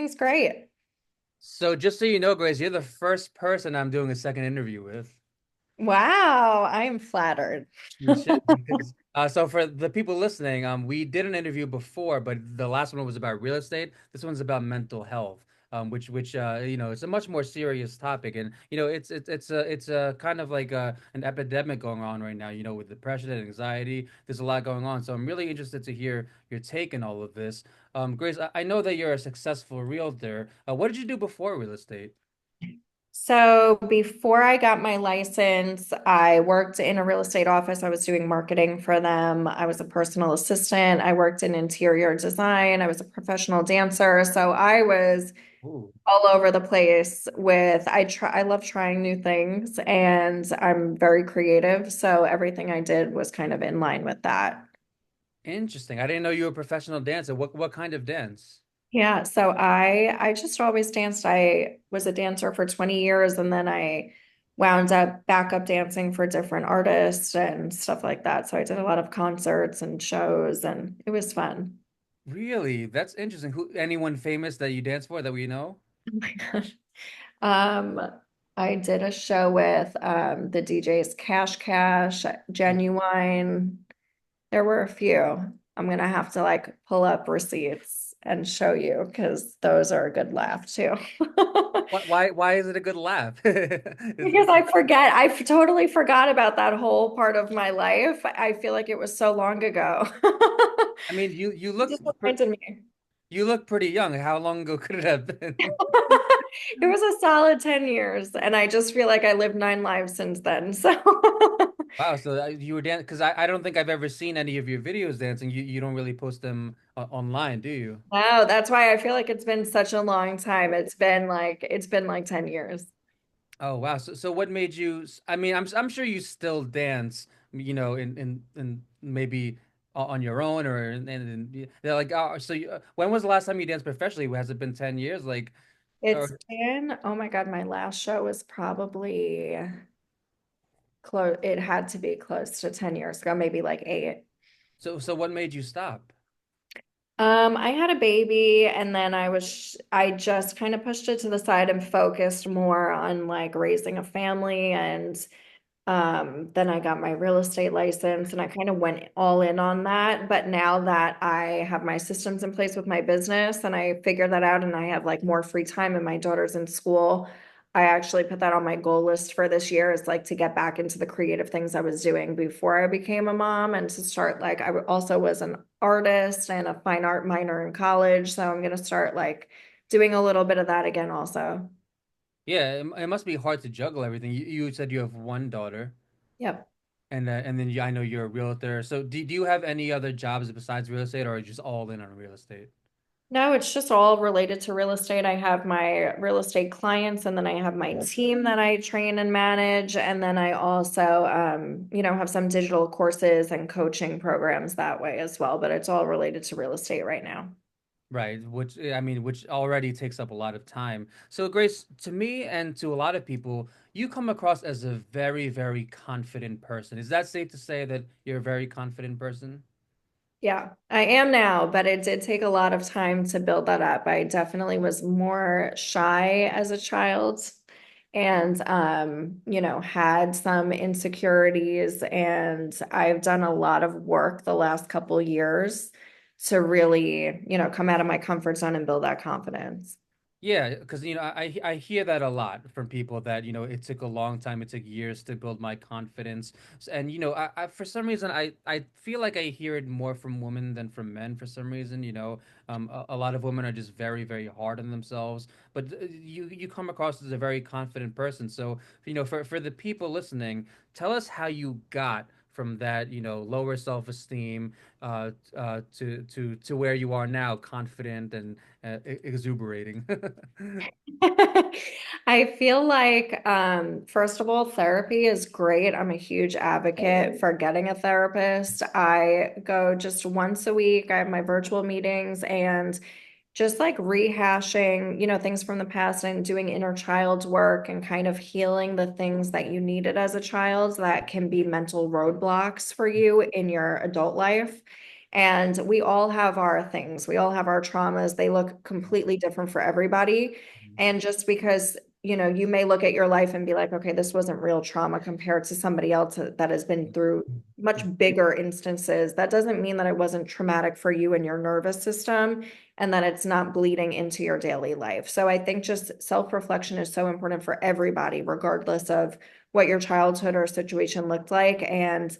was great. So just so you know, Grace, you're the first person I'm doing a second interview with. Wow, I'm flattered. You should because so for the people listening, we did an interview before, but the last one was about real estate. This one's about mental health, which it's a much more serious topic, and it's a kind of like an epidemic going on right now. With depression and anxiety, there's a lot going on. So I'm really interested to hear your take on all of this. Grace, I know that you're a successful realtor. What did you do before real estate? So before I got my license, I worked in a real estate office. I was doing marketing for them. I was a personal assistant. I worked in interior design. I was a professional dancer. So I was Ooh. all over the place I love trying new things and I'm very creative. So everything I did was kind of in line with that. Interesting. I didn't know you were a professional dancer. What kind of dance? Yeah, so I just always danced. I was a dancer for 20 years and then I wound up backup dancing for different artists and stuff like that. So I did a lot of concerts and shows and it was fun. Really? That's interesting. Anyone famous that you dance for that we know? Oh my gosh. Um, I did a show with the DJs Cash Cash, Genuine. There were a few. I'm gonna have to like pull up receipts and show you because those are a good laugh too. Why is it a good laugh? Because I forget, totally forgot about that whole part of my life. I feel like it was so long ago. I mean, you It look just reminded me. you look pretty young. How long ago could it have been? It was a solid 10 years, and I just feel like I lived 9 lives since then. So, Wow, so you were dancing because I don't think I've ever seen any of your videos dancing. You don't really post them online, do you? wow, that's why I feel like it's been such a long time. It's been like 10 years. Oh wow. So what made you I mean, I'm sure you still dance, in maybe on your own or they're like when was the last time you danced professionally? Has it been 10 years It's or been, oh my God, my last show was probably close. It had to be close to 10 years ago, maybe like 8. so what made you stop? I had a baby and then I just kind of pushed it to the side and focused more on like raising a family and then I got my real estate license and I kind of went all in on that. But now that I have my systems in place with my business and I figured that out and I have like more free time and my daughter's in school, I actually put that on my goal list for this year is like to get back into the creative things I was doing before I became a mom and to start like I also was an artist and a fine art minor in college. So I'm gonna start like doing a little bit of that again also. Yeah, it must be hard to juggle everything. You said you have one daughter Yep. and then I know you're a realtor. So do you have any other jobs besides real estate or are you just all in on real estate? No, it's just all related to real estate. I have my real estate clients and then I have my team that I train and manage. And then I also, have some digital courses and coaching programs that way as well. But it's all related to real estate right now. Right, which already takes up a lot of time. So, Grace, to me and to a lot of people, you come across as a very, very confident person. Is that safe to say that you're a very confident person? Yeah, I am now, but it did take a lot of time to build that up. I definitely was more shy as a child and had some insecurities and I've done a lot of work the last couple years to really, come out of my comfort zone and build that confidence. Yeah, because I hear that a lot from people that it took a long time, it took years to build my confidence, and I for some reason I feel like I hear it more from women than from men for some reason. A lot of women are just very very hard on themselves, but you come across as a very confident person. So for the people listening, tell us how you got from that lower self-esteem to where you are now, confident and exuberating. I feel like, first of all, therapy is great. I'm a huge advocate for getting a therapist. I go just once a week. I have my virtual meetings and just like rehashing, things from the past and doing inner child work and kind of healing the things that you needed as a child that can be mental roadblocks for you in your adult life. And we all have our things. We all have our traumas. They look completely different for everybody. Mhm. And just because, you may look at your life and be like, okay, this wasn't real trauma compared to somebody else that has been through much bigger instances. That doesn't mean that it wasn't traumatic for you and your nervous system and that it's not bleeding into your daily life. So I think just self-reflection is so important for everybody, regardless of what your childhood or situation looked like. And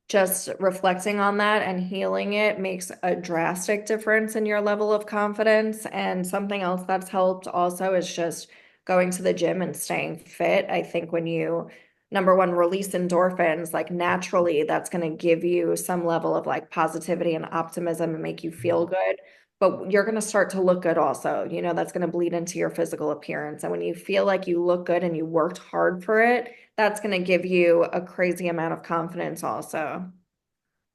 just reflecting on that and healing it makes a drastic difference in your level of confidence. And something else that's helped also is just going to the gym and staying fit. I think when you, number one, release endorphins, like naturally, that's going to give you some level of like positivity and optimism and make you feel good. But you're going to start to look good also. That's going to bleed into your physical appearance. And when you feel like you look good and you worked hard for it, that's going to give you a crazy amount of confidence also.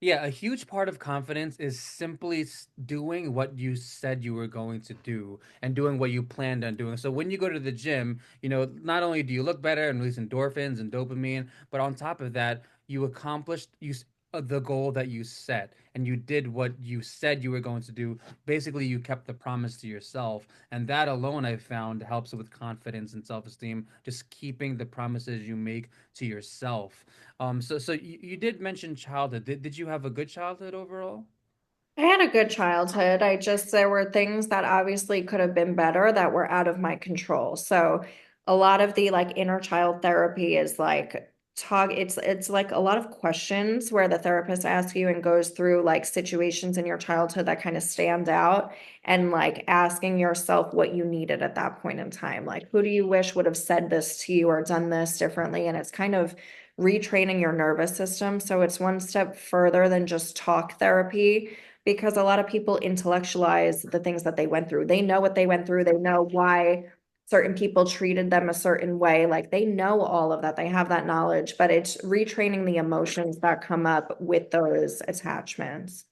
Yeah, a huge part of confidence is simply doing what you said you were going to do and doing what you planned on doing. So when you go to the gym, not only do you look better and release endorphins and dopamine, but on top of that, you accomplished the goal that you set and you did what you said you were going to do. Basically, you kept the promise to yourself, and that alone I found helps with confidence and self-esteem, just keeping the promises you make to yourself. So you did mention childhood. Did you have a good childhood overall? I had a good childhood. There were things that obviously could have been better that were out of my control. So a lot of the like inner child therapy is like it's like a lot of questions where the therapist asks you and goes through like situations in your childhood that kind of stand out and like asking yourself what you needed at that point in time. Like who do you wish would have said this to you or done this differently? And it's kind of retraining your nervous system. So it's one step further than just talk therapy because a lot of people intellectualize the things that they went through. They know what they went through. They know why certain people treated them a certain way. Like they know all of that. They have that knowledge, but it's retraining the emotions that come up with those attachments.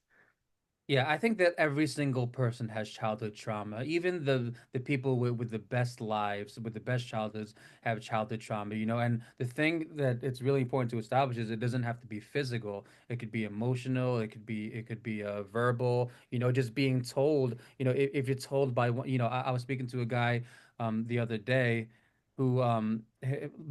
Yeah, I think that every single person has childhood trauma. Even the people with the best lives, with the best childhoods, have childhood trauma, And the thing that it's really important to establish is it doesn't have to be physical. It could be emotional. It could be verbal. Just being told. If you're told by one, I was speaking to a guy the other day who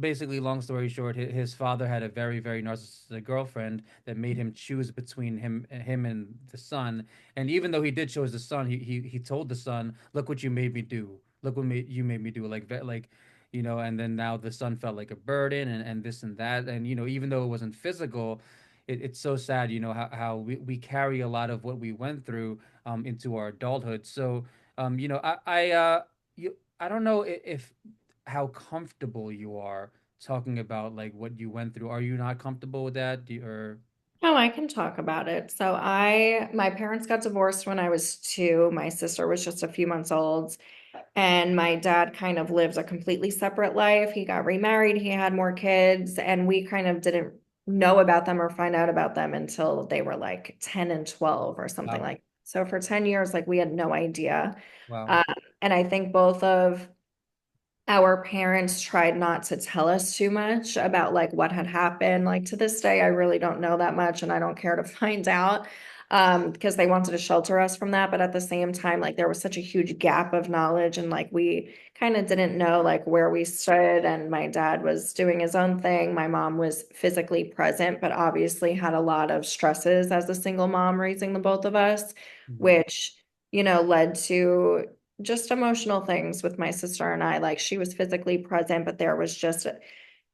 basically, long story short, his father had a very very narcissistic girlfriend that made him choose between him and the son. And even though he did chose the son, he told the son, "Look what you made me do. Look what you made me do." And then now the son felt like a burden and this and that. And even though it wasn't physical, it's so sad, how we carry a lot of what we went through into our adulthood. So, I don't know if how comfortable you are talking about like what you went through. Are you not comfortable with that? Or Oh, I can talk about it. My parents got divorced when I was two. My sister was just a few months old. And my dad kind of lived a completely separate life. He got remarried, he had more kids, and we kind of didn't know about them or find out about them until they were like 10 and 12 or something wow, like that. So for 10 years, like we had no idea. wow. Um, and I think both of our parents tried not to tell us too much about like what had happened. Like to this day, I really don't know that much and I don't care to find out because they wanted to shelter us from that. But at the same time, like there was such a huge gap of knowledge and like we kind of didn't know like where we stood. And my dad was doing his own thing. My mom was physically present, but obviously had a lot of stresses as a single mom raising the both of us, Mhm. which led to just emotional things with my sister and I. Like she was physically present, but there was just,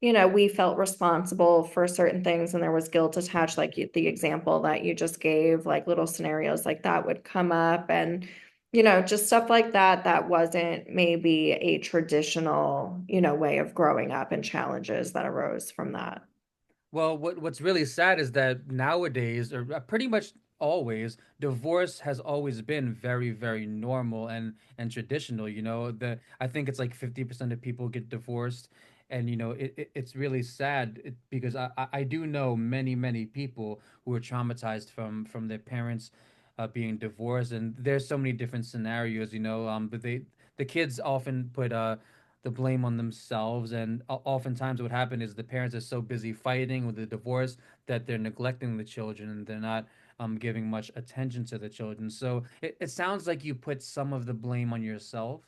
we felt responsible for certain things and there was guilt attached, like the example that you just gave, like little scenarios like that would come up and, just stuff like that, that wasn't maybe a traditional, way of growing up and challenges that arose from that. Well, what's really sad is that nowadays, or pretty much always, divorce has always been very, very normal and traditional. I think it's like 50% of people get divorced, and it's really sad because I do know many many people who are traumatized from their parents being divorced, and there's so many different scenarios. But the kids often put the blame on themselves. And oftentimes, what happened is the parents are so busy fighting with the divorce that they're neglecting the children and they're not giving much attention to the children. So it sounds like you put some of the blame on yourself.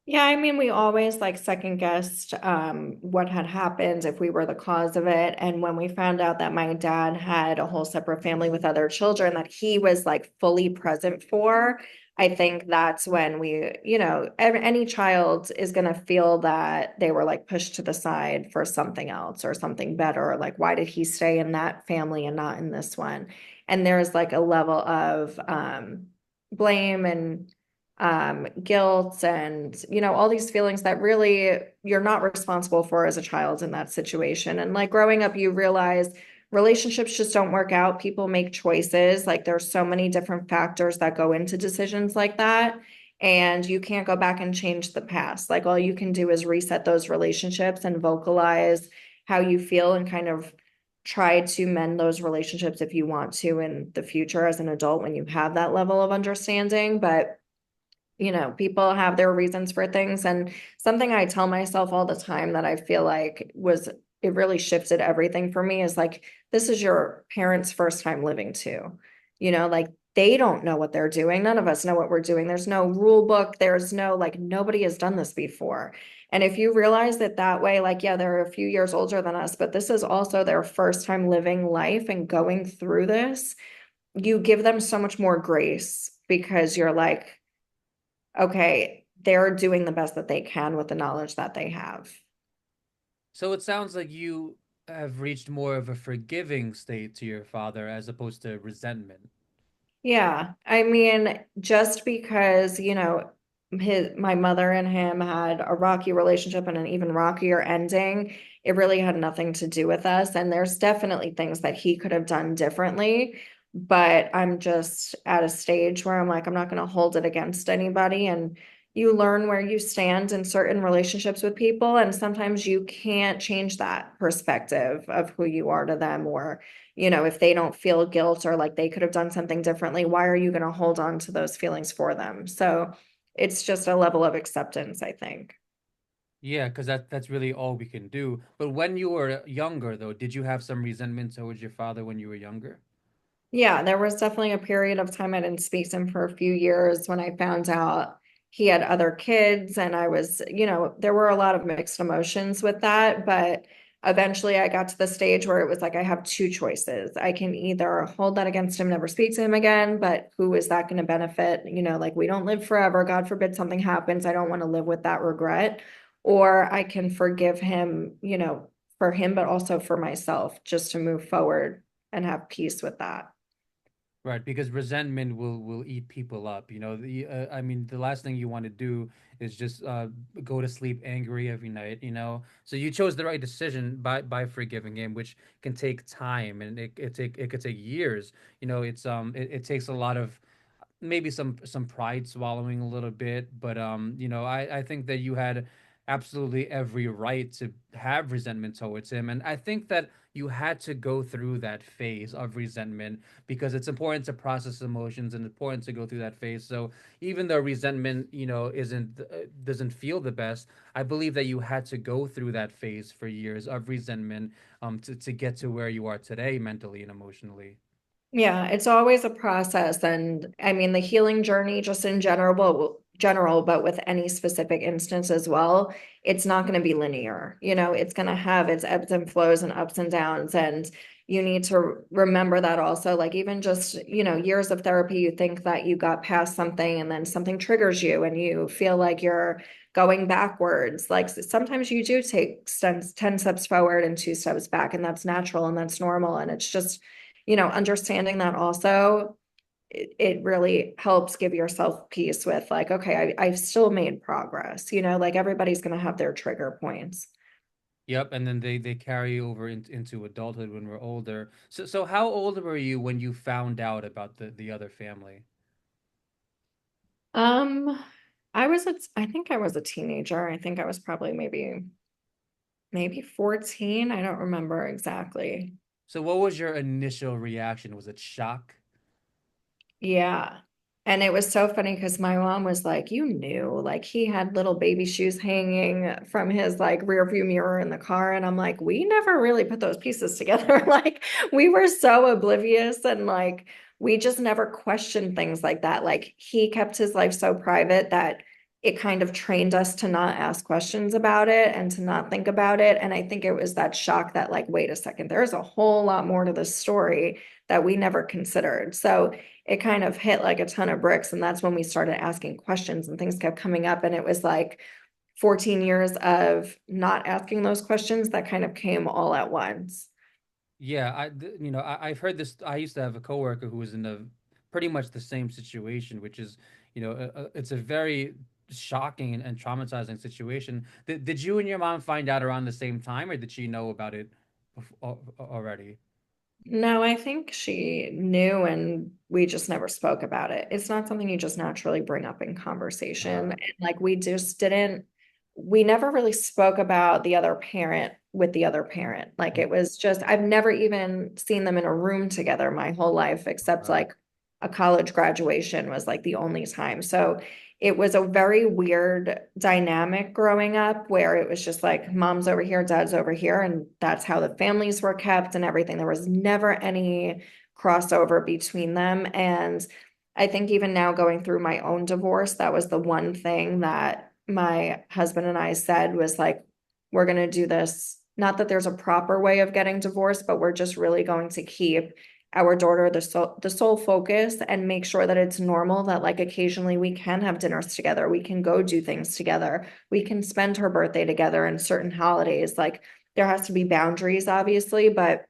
Yeah, I mean, we always like second guessed what had happened if we were the cause of it. And when we found out that my dad had a whole separate family with other children that he was like fully present for, I think that's when we, any child is going to feel that they were like pushed to the side for something else or something better. Like, why did he stay in that family and not in this one? And there's like a level of blame and guilt and, all these feelings that really you're not responsible for as a child in that situation. And like growing up, you realize relationships just don't work out. People make choices. Like there's so many different factors that go into decisions like that. And you can't go back and change the past. Like all you can do is reset those relationships and vocalize how you feel and kind of try to mend those relationships if you want to in the future as an adult when you have that level of understanding. But people have their reasons for things. And something I tell myself all the time that I feel like it really shifted everything for me is like, this is your parents' first time living too. Like they don't know what they're doing. None of us know what we're doing. There's no rule book. There's no, like, nobody has done this before. And if you realize that way, like, yeah, they're a few years older than us, but this is also their first time living life and going through this, you give them so much more grace because you're like, okay, they're doing the best that they can with the knowledge that they have. So it sounds like you have reached more of a forgiving state to your father as opposed to resentment. Yeah, I mean, just because, my mother and him had a rocky relationship and an even rockier ending, it really had nothing to do with us. And there's definitely things that he could have done differently, but I'm just at a stage where I'm like, I'm not going to hold it against anybody. And you learn where you stand in certain relationships with people, and sometimes you can't change that perspective of who you are to them, or if they don't feel guilt or like they could have done something differently, why are you going to hold on to those feelings for them? So it's just a level of acceptance, I think. Yeah, because that's really all we can do. But when you were younger, though, did you have some resentment towards your father when you were younger? Yeah, there was definitely a period of time I didn't speak to him for a few years when I found out he had other kids. And I was, there were a lot of mixed emotions with that. But eventually I got to the stage where it was like, I have two choices. I can either hold that against him, never speak to him again, but who is that going to benefit? Like we don't live forever. God forbid something happens. I don't want to live with that regret. Or I can forgive him, for him, but also for myself, just to move forward and have peace with that. Right, because resentment will eat people up. I mean, the last thing you want to do is just go to sleep angry every night. So you chose the right decision by forgiving him, which can take time, and it could take years. It takes a lot of maybe some pride swallowing a little bit, but I think that you had absolutely every right to have resentment towards him, and I think that you had to go through that phase of resentment because it's important to process emotions and important to go through that phase. So even though resentment, isn't doesn't feel the best, I believe that you had to go through that phase for years of resentment to get to where you are today mentally and emotionally. Yeah, it's always a process. And I mean, the healing journey, just in but with any specific instance as well, it's not going to be linear. It's going to have its ebbs and flows and ups and downs. And you need to remember that also. Like, even just, years of therapy, you think that you got past something and then something triggers you and you feel like you're going backwards. Like, sometimes you do take 10 steps forward and two steps back, and that's natural and that's normal. And it's just, understanding that also, it really helps give yourself peace with like, okay, I've still made progress, like everybody's going to have their trigger points. Yep, and then they carry over into adulthood when we're older. So how old were you when you found out about the other family? Um, I think I was a teenager. I think I was probably maybe 14. I don't remember exactly. So what was your initial reaction? Was it shock? Yeah. And it was so funny because my mom was like, you knew, like he had little baby shoes hanging from his like rear view mirror in the car. And I'm like, we never really put those pieces together. Like we were so oblivious and like we just never questioned things like that. Like he kept his life so private that it kind of trained us to not ask questions about it and to not think about it. And I think it was that shock that like, wait a second, there's a whole lot more to this story that we never considered. So it kind of hit like a ton of bricks. And that's when we started asking questions and things kept coming up. And it was like 14 years of not asking those questions that kind of came all at once. Yeah, I've heard this. I used to have a coworker who was in a pretty much the same situation, which is, it's a very shocking and traumatizing situation. Did you and your mom find out around the same time, or did she know about it already? No, I think she knew and we just never spoke about it. It's not something you just naturally bring up in conversation. Uh, And like we just didn't, we never really spoke about the other parent with the other parent. Like it was just, I've never even seen them in a room together my whole life, except uh, like a college graduation was like the only time. So it was a very weird dynamic growing up where it was just like mom's over here, dad's over here, and that's how the families were kept and everything. There was never any crossover between them. And I think even now going through my own divorce, that was the one thing that my husband and I said was like, we're going to do this. Not that there's a proper way of getting divorced, but we're just really going to keep our daughter the sole focus and make sure that it's normal that like occasionally we can have dinners together, we can go do things together, we can spend her birthday together and certain holidays. Like there has to be boundaries obviously, but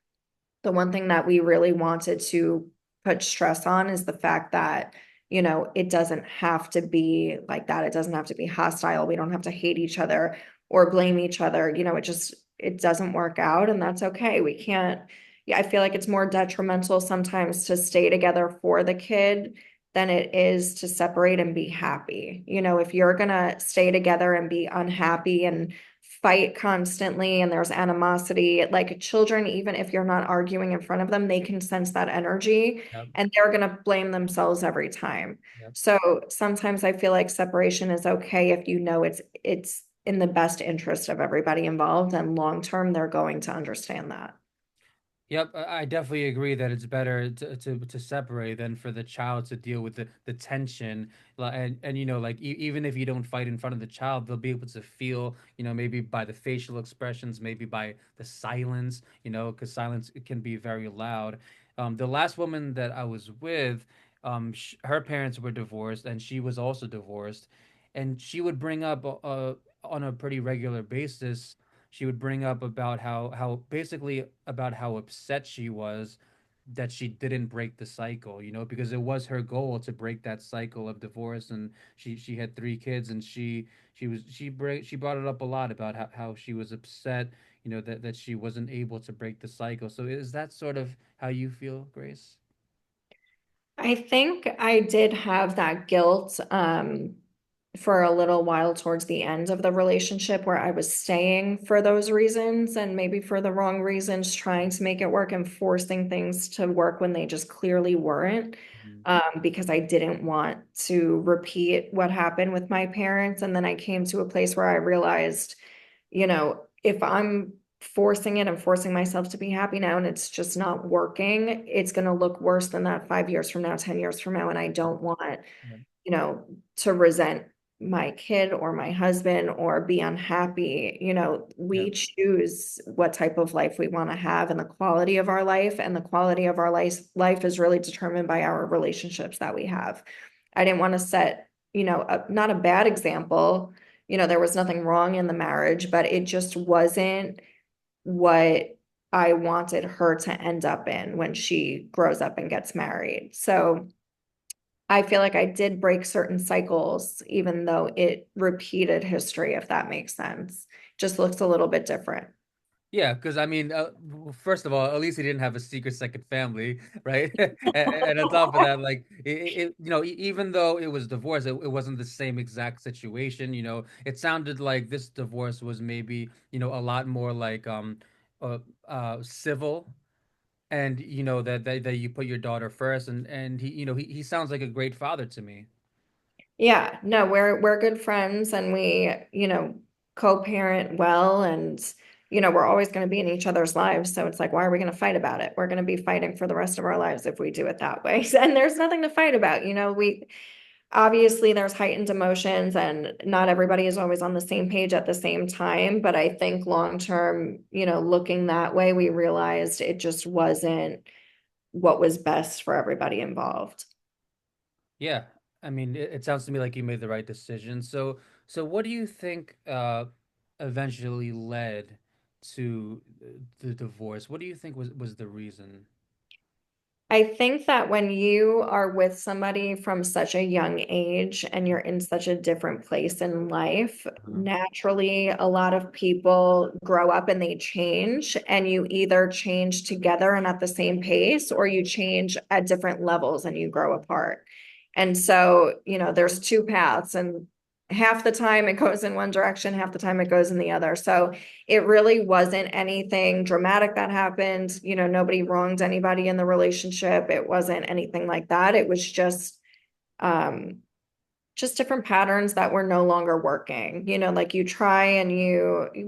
the one thing that we really wanted to put stress on is the fact that, it doesn't have to be like that. It doesn't have to be hostile. We don't have to hate each other or blame each other. It doesn't work out and that's okay. We can't, yeah, I feel like it's more detrimental sometimes to stay together for the kid than it is to separate and be happy. If you're gonna stay together and be unhappy and fight constantly and there's animosity. Like children, even if you're not arguing in front of them, they can sense that energy yep, and they're going to blame themselves every time. yep. So sometimes I feel like separation is okay if you know it's in the best interest of everybody involved and long term they're going to understand that. Yep, I definitely agree that it's better to separate than for the child to deal with the tension. And like even if you don't fight in front of the child, they'll be able to feel, maybe by the facial expressions, maybe by the silence, because silence it can be very loud. The last woman that I was with, her parents were divorced, and she was also divorced, and she would bring up on a pretty regular basis, she would bring up about how basically about how upset she was that she didn't break the cycle, because it was her goal to break that cycle of divorce, and she had three kids, and she brought it up a lot about how she was upset, that she wasn't able to break the cycle. So is that sort of how you feel, Grace? I think I did have that guilt for a little while towards the end of the relationship where I was staying for those reasons and maybe for the wrong reasons, trying to make it work and forcing things to work when they just clearly weren't. Mhm. Because I didn't want to repeat what happened with my parents. And then I came to a place where I realized, if I'm forcing it and forcing myself to be happy now and it's just not working, it's going to look worse than that 5 years from now, 10 years from now. And I don't want, Yep, to resent my kid or my husband or be unhappy. We yep, choose what type of life we want to have and the quality of our life. And the quality of our life is really determined by our relationships that we have. I didn't want to set, not a bad example. There was nothing wrong in the marriage, but it just wasn't what I wanted her to end up in when she grows up and gets married. So I feel like I did break certain cycles, even though it repeated history, if that makes sense. Just looks a little bit different. yeah, because I mean, first of all, at least he didn't have a secret second family, right? And on top of that, like even though it was divorce, it wasn't the same exact situation. It sounded like this divorce was maybe a lot more like civil, and you know that you put your daughter first, and he you know he sounds like a great father to me. Yeah, no, we're good friends and we, co-parent well and we're always going to be in each other's lives. So it's like, why are we going to fight about it? We're going to be fighting for the rest of our lives if we do it that way. And there's nothing to fight about. We obviously there's heightened emotions and not everybody is always on the same page at the same time. But I think long term, looking that way, we realized it just wasn't what was best for everybody involved. Yeah, I mean, it sounds to me like you made the right decision. So what do you think eventually led to the divorce? What do you think was the reason? I think that when you are with somebody from such a young age and you're in such a different place in life, Uh-huh. naturally, a lot of people grow up and they change, and you either change together and at the same pace, or you change at different levels and you grow apart. And so, there's two paths, and half the time it goes in one direction, half the time it goes in the other. So, it really wasn't anything dramatic that happened. Nobody wronged anybody in the relationship. It wasn't anything like that. It was um, just different patterns that were no longer working. Like you try and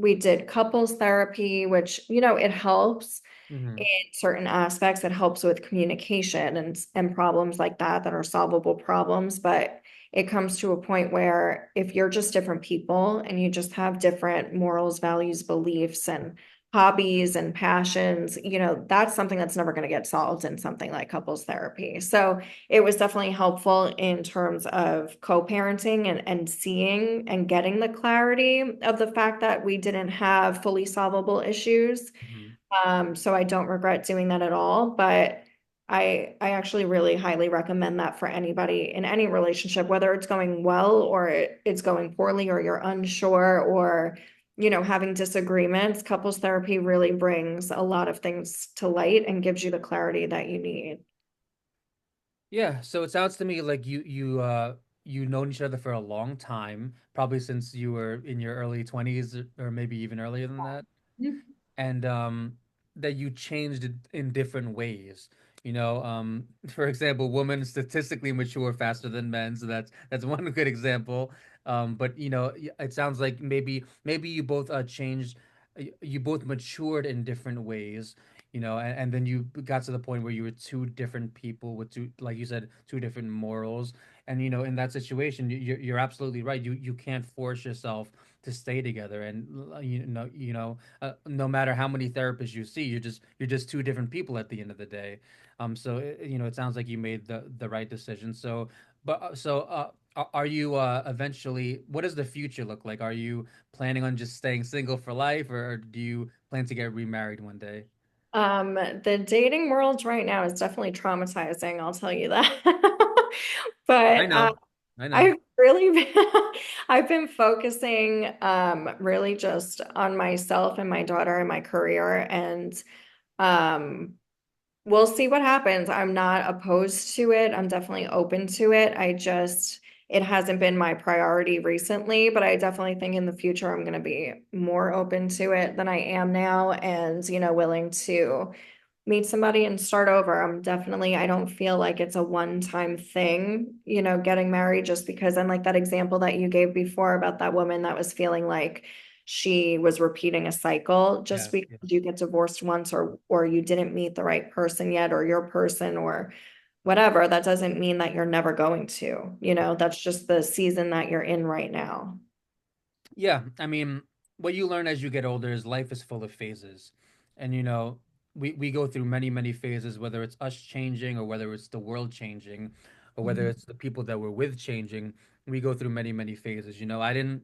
we did couples therapy, which, it helps Hmm. in certain aspects. It helps with communication and problems like that are solvable problems. But it comes to a point where if you're just different people and you just have different morals, values, beliefs, and hobbies and passions, that's something that's never going to get solved in something like couples therapy. So it was definitely helpful in terms of co-parenting and seeing and getting the clarity of the fact that we didn't have fully solvable issues. Hmm. So I don't regret doing that at all, but I actually really highly recommend that for anybody in any relationship, whether it's going well or it's going poorly or you're unsure or having disagreements. Couples therapy really brings a lot of things to light and gives you the clarity that you need. Yeah, so it sounds to me like you known each other for a long time, probably since you were in your early 20s or maybe even earlier than that. And that you changed it in different ways. For example, women statistically mature faster than men, so that's one good example. But it sounds like maybe you both changed, you both matured in different ways. And then you got to the point where you were two different people with two, like you said, two different morals. And in that situation, you're absolutely right. You can't force yourself to stay together, and no matter how many therapists you see, you're just two different people at the end of the day. So it sounds like you made the right decision. Are you eventually? What does the future look like? Are you planning on just staying single for life, or do you plan to get remarried one day? The dating world right now is definitely traumatizing, I'll tell you that. I But know, I know. I've really been, I've been focusing really just on myself and my daughter and my career, and um we'll see what happens. I'm not opposed to it. I'm definitely open to it. It hasn't been my priority recently, but I definitely think in the future I'm going to be more open to it than I am now and, willing to meet somebody and start over. I don't feel like it's a one-time thing, getting married just because. And like that example that you gave before about that woman that was feeling like she was repeating a cycle. Just Yes, because yes. you get divorced once or you didn't meet the right person yet or your person or whatever, that doesn't mean that you're never going to. That's just the season that you're in right now. Yeah, I mean, what you learn as you get older is life is full of phases. And we go through many, many phases, whether it's us changing or whether it's the world changing or whether Mhm. it's the people that we're with changing. We go through many, many phases. I didn't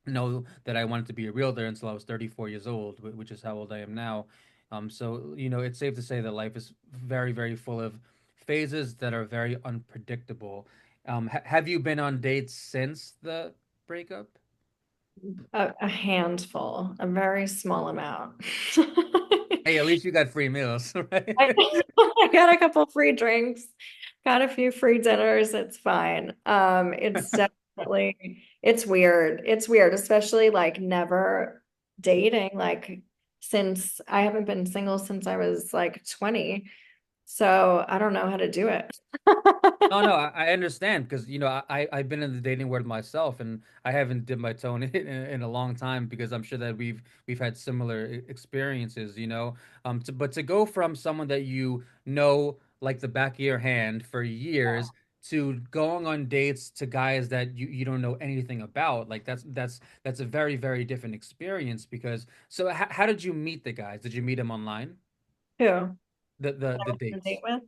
know that I wanted to be a realtor until I was 34 years old, which is how old I am now. So it's safe to say that life is very, very full of phases that are very unpredictable. Have you been on dates since the breakup? A handful, a very small amount. Hey, at least you got free meals, right? I, I got a couple free drinks, got a few free dinners. It's fine. It's definitely it's weird. It's weird, especially like never dating like since I haven't been single since I was like 20. So I don't know how to do it. No, no, I understand because I've been in the dating world myself, and I haven't dipped my toe in it in a long time because I'm sure that we've had similar experiences, you know. But to go from someone that you know like the back of your hand for years to going on dates to guys that you don't know anything about, like that's a very, very different experience because so how did you meet the guys? Did you meet them online? Who? I The went on a date dates. with.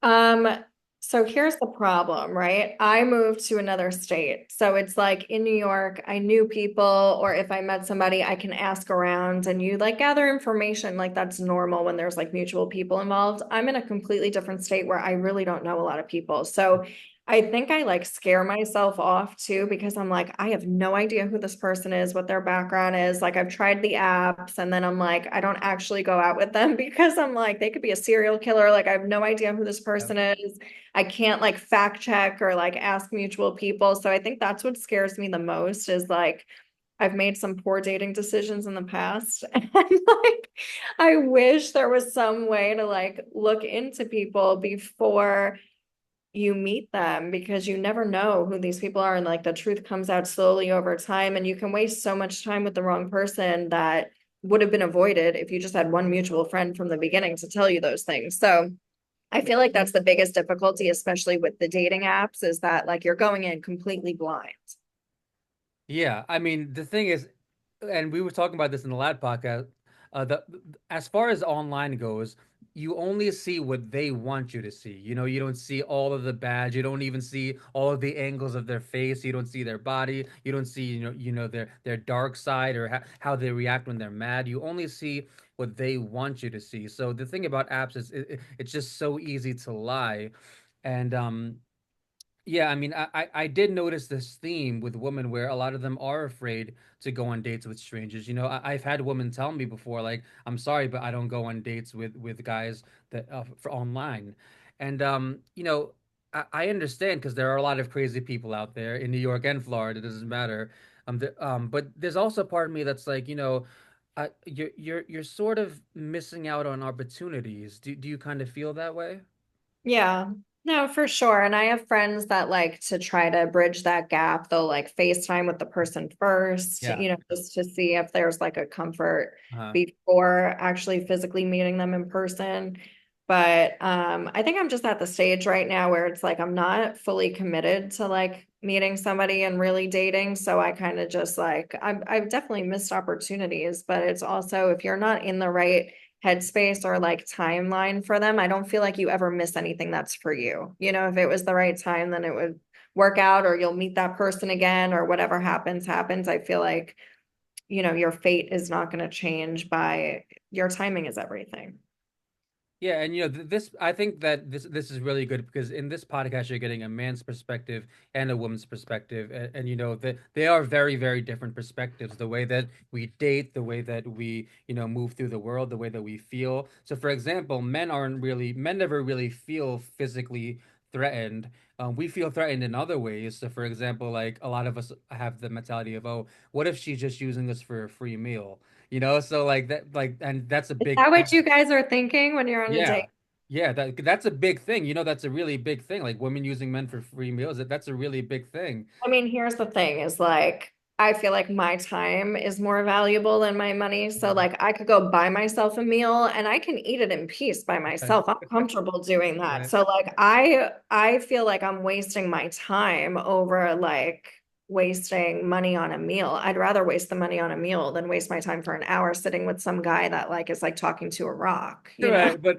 Um, so here's the problem, right? I moved to another state. So it's like in New York, I knew people, or if I met somebody, I can ask around and you like gather information. Like that's normal when there's like mutual people involved. I'm in a completely different state where I really don't know a lot of people. So I think I like scare myself off too because I'm like, I have no idea who this person is, what their background is. Like I've tried the apps and then I'm like, I don't actually go out with them because I'm like, they could be a serial killer. Like I have no idea who this person is. I can't like fact check or like ask mutual people. So I think that's what scares me the most is like, I've made some poor dating decisions in the past. And like, I wish there was some way to like look into people before you meet them because you never know who these people are and like the truth comes out slowly over time and you can waste so much time with the wrong person that would have been avoided if you just had one mutual friend from the beginning to tell you those things. So I feel like that's the biggest difficulty, especially with the dating apps, is that like you're going in completely blind. Yeah, I mean, the thing is, and we were talking about this in the last podcast, as far as online goes, you only see what they want you to see. You know, you don't see all of the bad. You don't even see all of the angles of their face. You don't see their body. You don't see, their dark side or how they react when they're mad. You only see what they want you to see. So the thing about apps is it's just so easy to lie. And yeah, I mean, I did notice this theme with women where a lot of them are afraid to go on dates with strangers. You know, I've had women tell me before, like, I'm sorry, but I don't go on dates with guys that for online. And I understand because there are a lot of crazy people out there in New York and Florida. It doesn't matter. But there's also part of me that's like, you're sort of missing out on opportunities. Do you kind of feel that way? Yeah, no, for sure. And I have friends that like to try to bridge that gap. They'll like FaceTime with the person first, Yeah. just to see if there's like a comfort Uh-huh. before actually physically meeting them in person. But I think I'm just at the stage right now where it's like I'm not fully committed to like meeting somebody and really dating. So I kind of just like I've definitely missed opportunities, but it's also if you're not in the right headspace or like timeline for them, I don't feel like you ever miss anything that's for you. If it was the right time, then it would work out or you'll meet that person again or whatever happens, happens. I feel like, your fate is not going to change by your timing is everything. Yeah, and this I think that this is really good because in this podcast you're getting a man's perspective and a woman's perspective, and that they are very, very different perspectives. The way that we date, the way that we move through the world, the way that we feel. So, for example, men never really feel physically threatened. We feel threatened in other ways. So, for example, like a lot of us have the mentality of, oh, what if she's just using us for a free meal? So like that, and that's a Is big that what thing. you guys are thinking when you're on a Yeah. date? Yeah, that's a big thing. That's a really big thing. Like women using men for free meals, that's a really big thing. I mean, here's the thing is like, I feel like my time is more valuable than my money. So Mhm. like I could go buy myself a meal and I can eat it in peace by Right. myself. I'm comfortable doing that. Right. So like I feel like I'm wasting my time over like wasting money on a meal. I'd rather waste the money on a meal than waste my time for an hour sitting with some guy that like is like talking to a rock. Right. But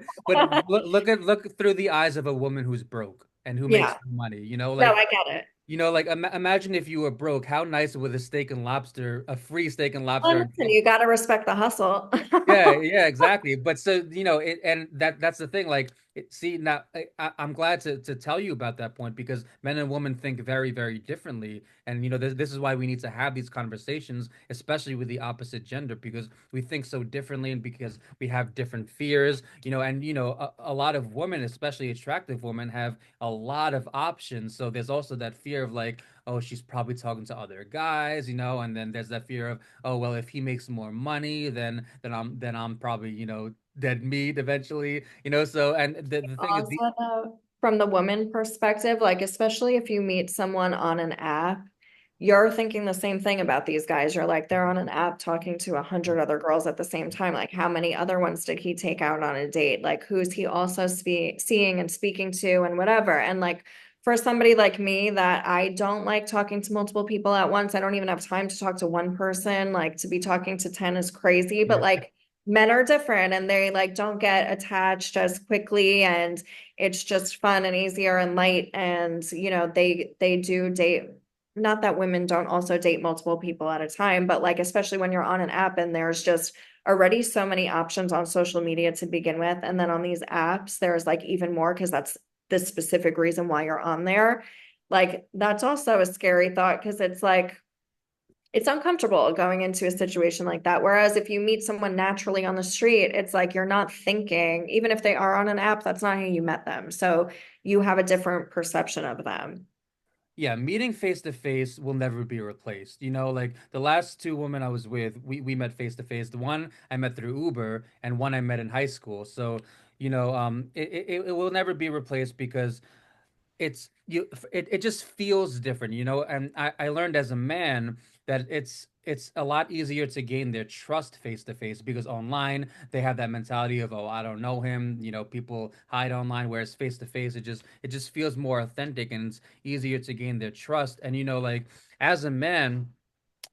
look through the eyes of a woman who's broke and who makes Yeah. no money. No, I get it. Like imagine if you were broke, how nice would a steak and lobster, a free steak and Well, lobster. listen, you got to respect the hustle. Yeah, yeah, exactly. But so, and that's the thing. Like, See, now I'm glad to tell you about that point because men and women think very, very differently. And, this is why we need to have these conversations, especially with the opposite gender, because we think so differently and because we have different fears, and, a lot of women, especially attractive women, have a lot of options. So there's also that fear of like, oh, she's probably talking to other guys, and then there's that fear of, oh, well, if he makes more money, then I'm probably, dead meat eventually, so and the thing is the Also, though, from the woman perspective, like especially if you meet someone on an app, you're thinking the same thing about these guys. You're like, they're on an app talking to 100 other girls at the same time. Like, how many other ones did he take out on a date? Like, who's he also seeing and speaking to and whatever? And like, for somebody like me that I don't like talking to multiple people at once, I don't even have time to talk to one person. Like, to be talking to 10 is crazy, but yeah. like, men are different and they like don't get attached as quickly, and it's just fun and easier and light, and they do date. Not that women don't also date multiple people at a time, but like especially when you're on an app and there's just already so many options on social media to begin with, and then on these apps there's like even more because that's the specific reason why you're on there. Like that's also a scary thought because it's like it's uncomfortable going into a situation like that. Whereas if you meet someone naturally on the street, it's like you're not thinking, even if they are on an app, that's not how you met them. So you have a different perception of them. Yeah, meeting face to face will never be replaced. Like the last two women I was with, we met face to face. The one I met through Uber, and one I met in high school. So, it will never be replaced because it just feels different, and I learned as a man that it's a lot easier to gain their trust face to face because online they have that mentality of, oh, I don't know him, people hide online, whereas face to face it just feels more authentic and it's easier to gain their trust. And like as a man,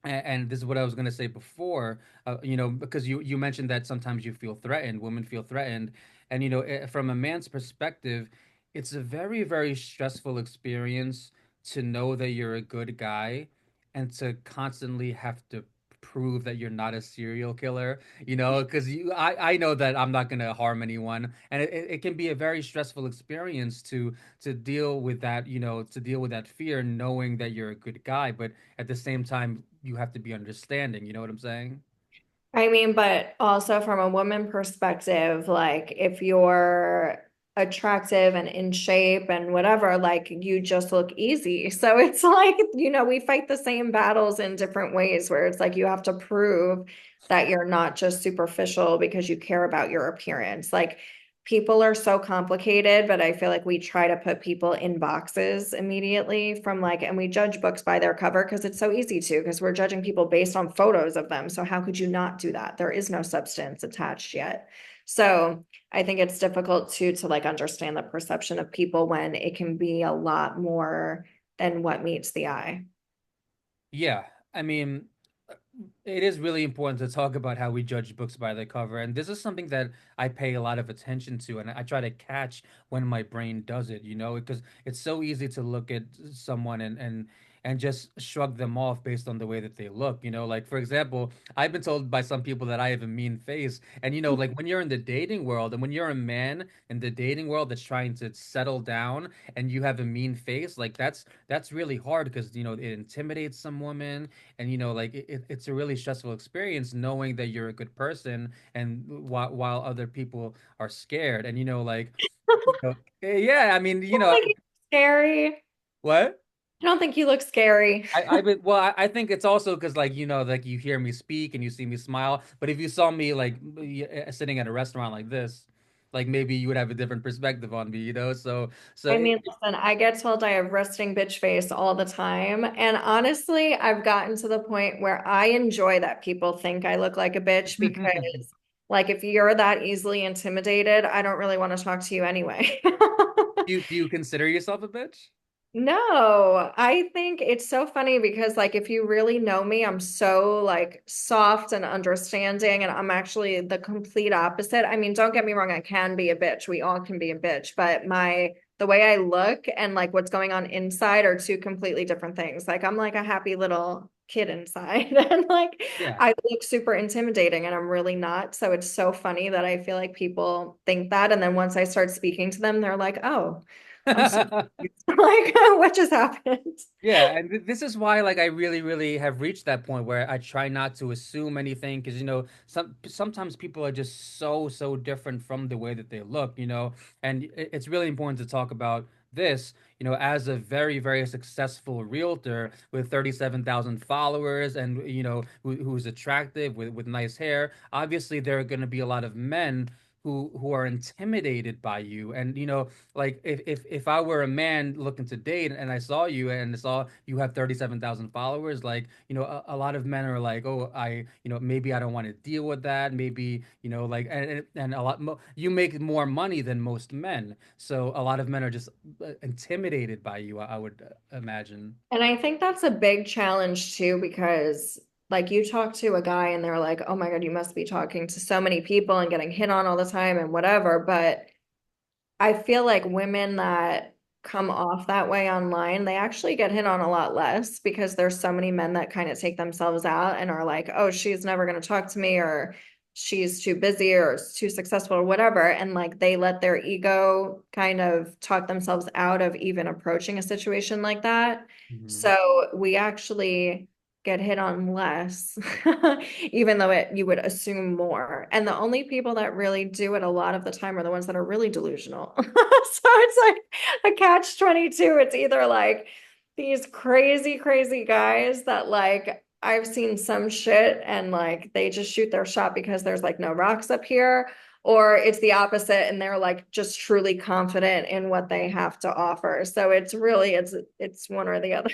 and this is what I was going to say before, because you mentioned that sometimes you feel threatened, women feel threatened, and from a man's perspective, it's a very, very stressful experience to know that you're a good guy and to constantly have to prove that you're not a serial killer, because I know that I'm not going to harm anyone, and it can be a very stressful experience to deal with that, to deal with that fear, knowing that you're a good guy, but at the same time, you have to be understanding. You know what I'm saying? I mean, but also from a woman perspective, like if you're attractive and in shape and whatever, like you just look easy. So it's like, we fight the same battles in different ways where it's like you have to prove that you're not just superficial because you care about your appearance. Like people are so complicated, but I feel like we try to put people in boxes immediately from like, and we judge books by their cover because it's so easy to, because we're judging people based on photos of them. So how could you not do that? There is no substance attached yet. So I think it's difficult to like understand the perception of people when it can be a lot more than what meets the eye. Yeah, I mean, it is really important to talk about how we judge books by their cover, and this is something that I pay a lot of attention to, and I try to catch when my brain does it, because it's so easy to look at someone and just shrug them off based on the way that they look, like for example, I've been told by some people that I have a mean face, and like when you're in the dating world and when you're a man in the dating world that's trying to settle down and you have a mean face, like that's really hard because it intimidates some women, and like it's a really stressful experience knowing that you're a good person and while other people are scared, and like yeah, I mean, I don't think he's scary. what I don't think you look scary. I think it's also because like like you hear me speak and you see me smile, but if you saw me like sitting at a restaurant like this, like maybe you would have a different perspective on me, so I mean, listen, I get told I have resting bitch face all the time. And honestly, I've gotten to the point where I enjoy that people think I look like a bitch because, like, if you're that easily intimidated, I don't really want to talk to you anyway. do you consider yourself a bitch? No, I think it's so funny because like if you really know me, I'm so like soft and understanding, and I'm actually the complete opposite. I mean, don't get me wrong, I can be a bitch. We all can be a bitch, but the way I look and like what's going on inside are two completely different things. Like I'm like a happy little kid inside and like Yeah. I look super intimidating and I'm really not. So it's so funny that I feel like people think that. And then once I start speaking to them, they're like, oh, I'm so confused. Like, what just happened? Yeah, and this is why like I really really have reached that point where I try not to assume anything because sometimes people are just so different from the way that they look, and it's really important to talk about this, as a very successful realtor with 37,000 followers and who's attractive with nice hair. Obviously there are going to be a lot of men who are intimidated by you, and like if I were a man looking to date and I saw you and I saw you have 37,000 followers, like, a lot of men are like, oh, maybe I don't want to deal with that. Maybe, like, and you make more money than most men. So a lot of men are just intimidated by you, I would imagine. And I think that's a big challenge too, because like you talk to a guy and they're like, oh my God, you must be talking to so many people and getting hit on all the time and whatever. But I feel like women that come off that way online, they actually get hit on a lot less because there's so many men that kind of take themselves out and are like, oh, she's never going to talk to me, or she's too busy or too successful or whatever. And like they let their ego kind of talk themselves out of even approaching a situation like that. Mhm. So we actually get hit on less, even though you would assume more. And the only people that really do it a lot of the time are the ones that are really delusional. So it's like a catch 22. It's either like these crazy guys that like I've seen some shit and like they just shoot their shot because there's like no rocks up here. Or it's the opposite, and they're like just truly confident in what they have to offer. So it's one or the other.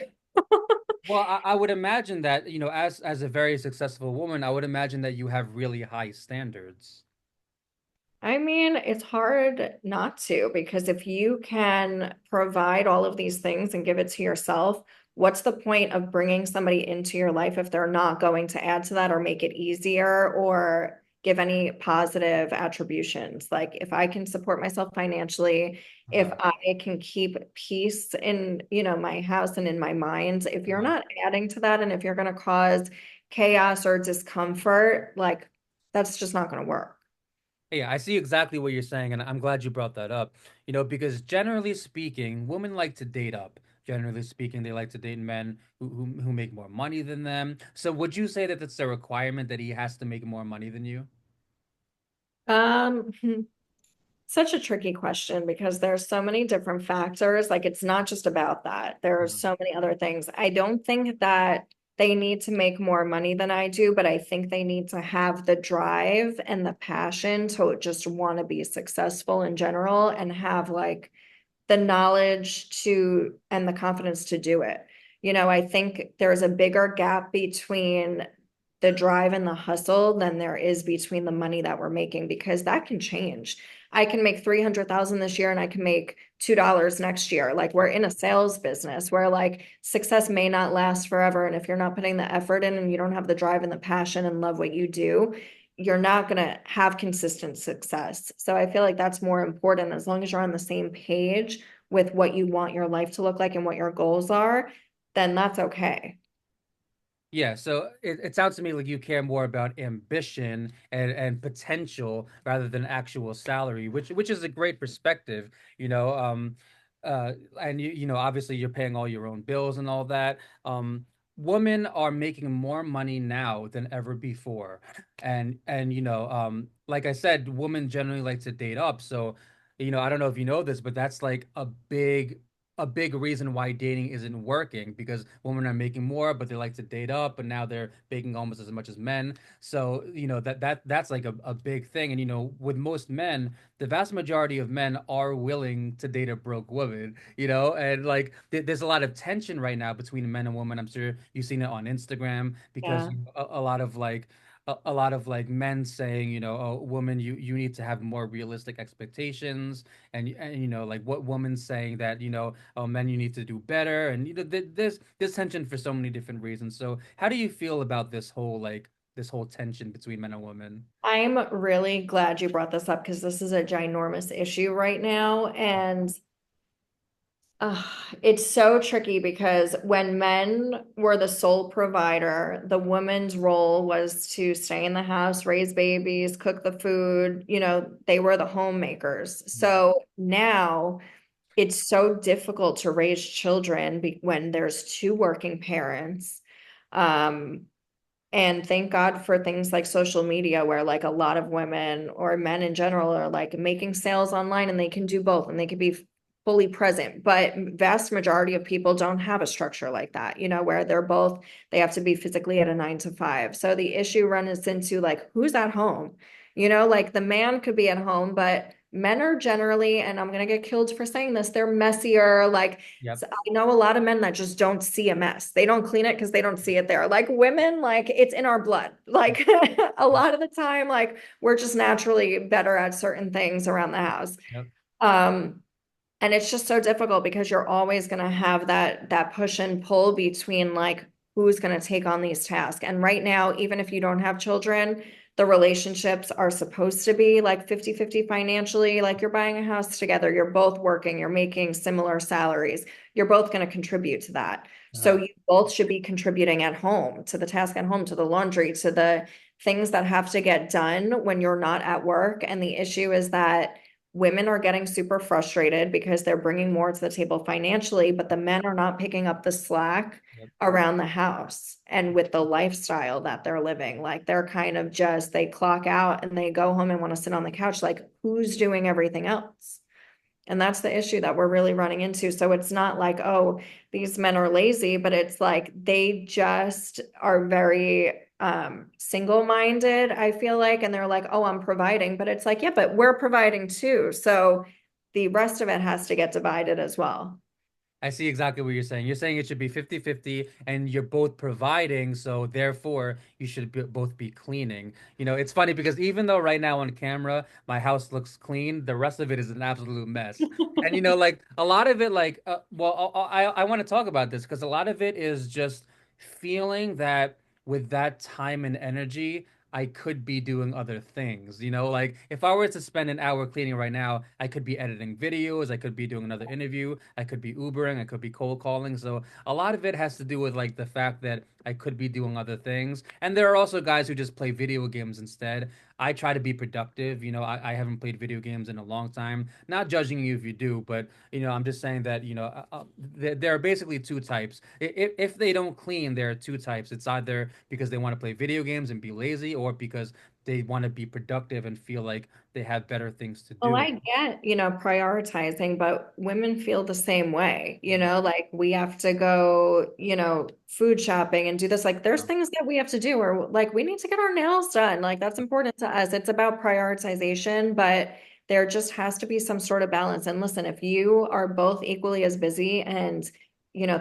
Well, I would imagine that, as a very successful woman, I would imagine that you have really high standards. I mean, it's hard not to because if you can provide all of these things and give it to yourself, what's the point of bringing somebody into your life if they're not going to add to that or make it easier or give any positive attributions? Like if I can support myself financially, if Uh-huh. I can keep peace in, my house and in my mind, if you're Uh-huh. not adding to that and if you're going to cause chaos or discomfort, like that's just not going to work. Yeah, I see exactly what you're saying, and I'm glad you brought that up. Because generally speaking, women like to date up. Generally speaking, they like to date men who make more money than them. So would you say that that's a requirement that he has to make more money than you? Um, Such a tricky question because there's so many different factors. Like it's not just about that. There are Mhm. so many other things. I don't think that they need to make more money than I do, but I think they need to have the drive and the passion to just want to be successful in general and have like the knowledge to and the confidence to do it. I think there's a bigger gap between the drive and the hustle than there is between the money that we're making because that can change. I can make 300,000 this year and I can make $2 next year. Like we're in a sales business where like success may not last forever. And if you're not putting the effort in and you don't have the drive and the passion and love what you do, you're not going to have consistent success. So I feel like that's more important as long as you're on the same page with what you want your life to look like and what your goals are, then that's okay. Yeah, so it sounds to me like you care more about ambition and potential rather than actual salary, which is a great perspective, you know. And obviously you're paying all your own bills and all that. Women are making more money now than ever before, and like I said, women generally like to date up. So, I don't know if you know this, but that's like a big reason why dating isn't working because women are making more, but they like to date up, and now they're making almost as much as men. So, that's like a big thing. And with most men, the vast majority of men are willing to date a broke woman, and like there's a lot of tension right now between men and women. I'm sure you've seen it on Instagram because Yeah. a lot of like a lot of like men saying, oh, woman, you need to have more realistic expectations, and like what women saying that, oh, men, you need to do better, and there's tension for so many different reasons. So how do you feel about this whole tension between men and women? I'm really glad you brought this up because this is a ginormous issue right now. And Ugh, it's so tricky because when men were the sole provider, the woman's role was to stay in the house, raise babies, cook the food. They were the homemakers. Yeah. So now it's so difficult to raise children when there's two working parents. Um, and thank God for things like social media, where like a lot of women or men in general are like making sales online and they can do both and they can be fully present. But vast majority of people don't have a structure like that, where they have to be physically at a 9 to 5. So the issue runs into like, who's at home? Like the man could be at home, but men are generally, and I'm going to get killed for saying this, they're messier. Like, Yep. so I know a lot of men that just don't see a mess. They don't clean it because they don't see it there. Like women, like it's in our blood. Yep. Like a Yep. lot of the time, like we're just naturally better at certain things around the house. Yep. Um, and it's just so difficult because you're always going to have that push and pull between like who's going to take on these tasks. And right now, even if you don't have children, the relationships are supposed to be like 50-50 financially. Like you're buying a house together, you're both working, you're making similar salaries. You're both going to contribute to that. So Uh, you both should be contributing at home to the task at home, to the laundry, to the things that have to get done when you're not at work. And the issue is that women are getting super frustrated because they're bringing more to the table financially, but the men are not picking up the slack yep. around the house and with the lifestyle that they're living. Like they're kind of just, they clock out and they go home and want to sit on the couch. Like who's doing everything else? And that's the issue that we're really running into. So it's not like, oh, these men are lazy, but it's like they just are very single-minded, I feel like. And they're like, oh, I'm providing. But it's like, yeah, but we're providing too. So the rest of it has to get divided as well. I see exactly what you're saying. You're saying it should be 50-50 and you're both providing, so therefore you should both be cleaning. It's funny because even though right now on camera my house looks clean, the rest of it is an absolute mess. And like a lot of it, like, well, I want to talk about this because a lot of it is just feeling that with that time and energy, I could be doing other things. Like if I were to spend an hour cleaning right now, I could be editing videos, I could be doing another interview, I could be Ubering, I could be cold calling. So a lot of it has to do with like the fact that I could be doing other things. And there are also guys who just play video games instead. I try to be productive. I haven't played video games in a long time. Not judging you if you do, but I'm just saying that there are basically two types. If they don't clean, there are two types. It's either because they want to play video games and be lazy, or because they want to be productive and feel like they have better things to Well, do. I get, prioritizing, but women feel the same way, Yeah. like we have to go, food shopping and do this. Like there's Oh, things that we have to do, or like we need to get our nails done. Like that's important to us. It's about prioritization, but there just has to be some sort of balance. And listen, if you are both equally as busy and,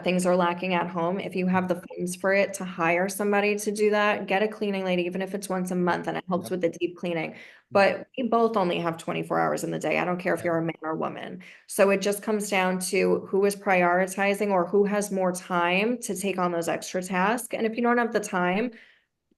things are lacking at home, if you have the funds for it to hire somebody to do that, get a cleaning lady, even if it's once a month and it helps yep, with the deep cleaning. yep, But we both only have 24 hours in the day. I don't care if yep, you're a man or woman. So it just comes down to who is prioritizing or who has more time to take on those extra tasks. And if you don't have the time,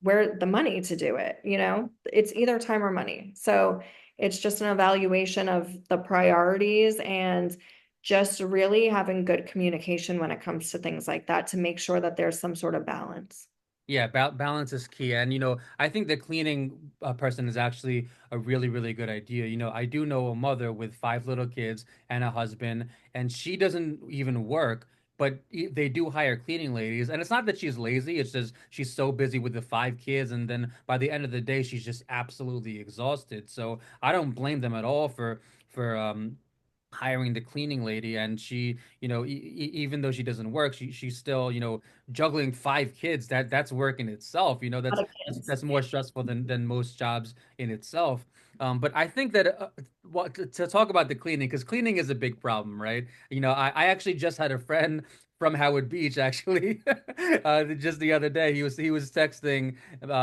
where the money to do it, it's either time or money. So it's just an evaluation of the priorities and just really having good communication when it comes to things like that to make sure that there's some sort of balance. yeah. Balance is key, and I think the cleaning person is actually a really, really good idea. I do know a mother with five little kids and a husband, and she doesn't even work. But they do hire cleaning ladies, and it's not that she's lazy. It's just she's so busy with the five kids, and then by the end of the day, she's just absolutely exhausted. So I don't blame them at all for hiring the cleaning lady. And she, even though she doesn't work, she's still, juggling five kids. That's work in itself. A That's lot of that's, kids. that's more stressful than most jobs in itself. But I think that to talk about the cleaning, because cleaning is a big problem, right? I actually just had a friend from Howard Beach, actually, just the other day. He was texting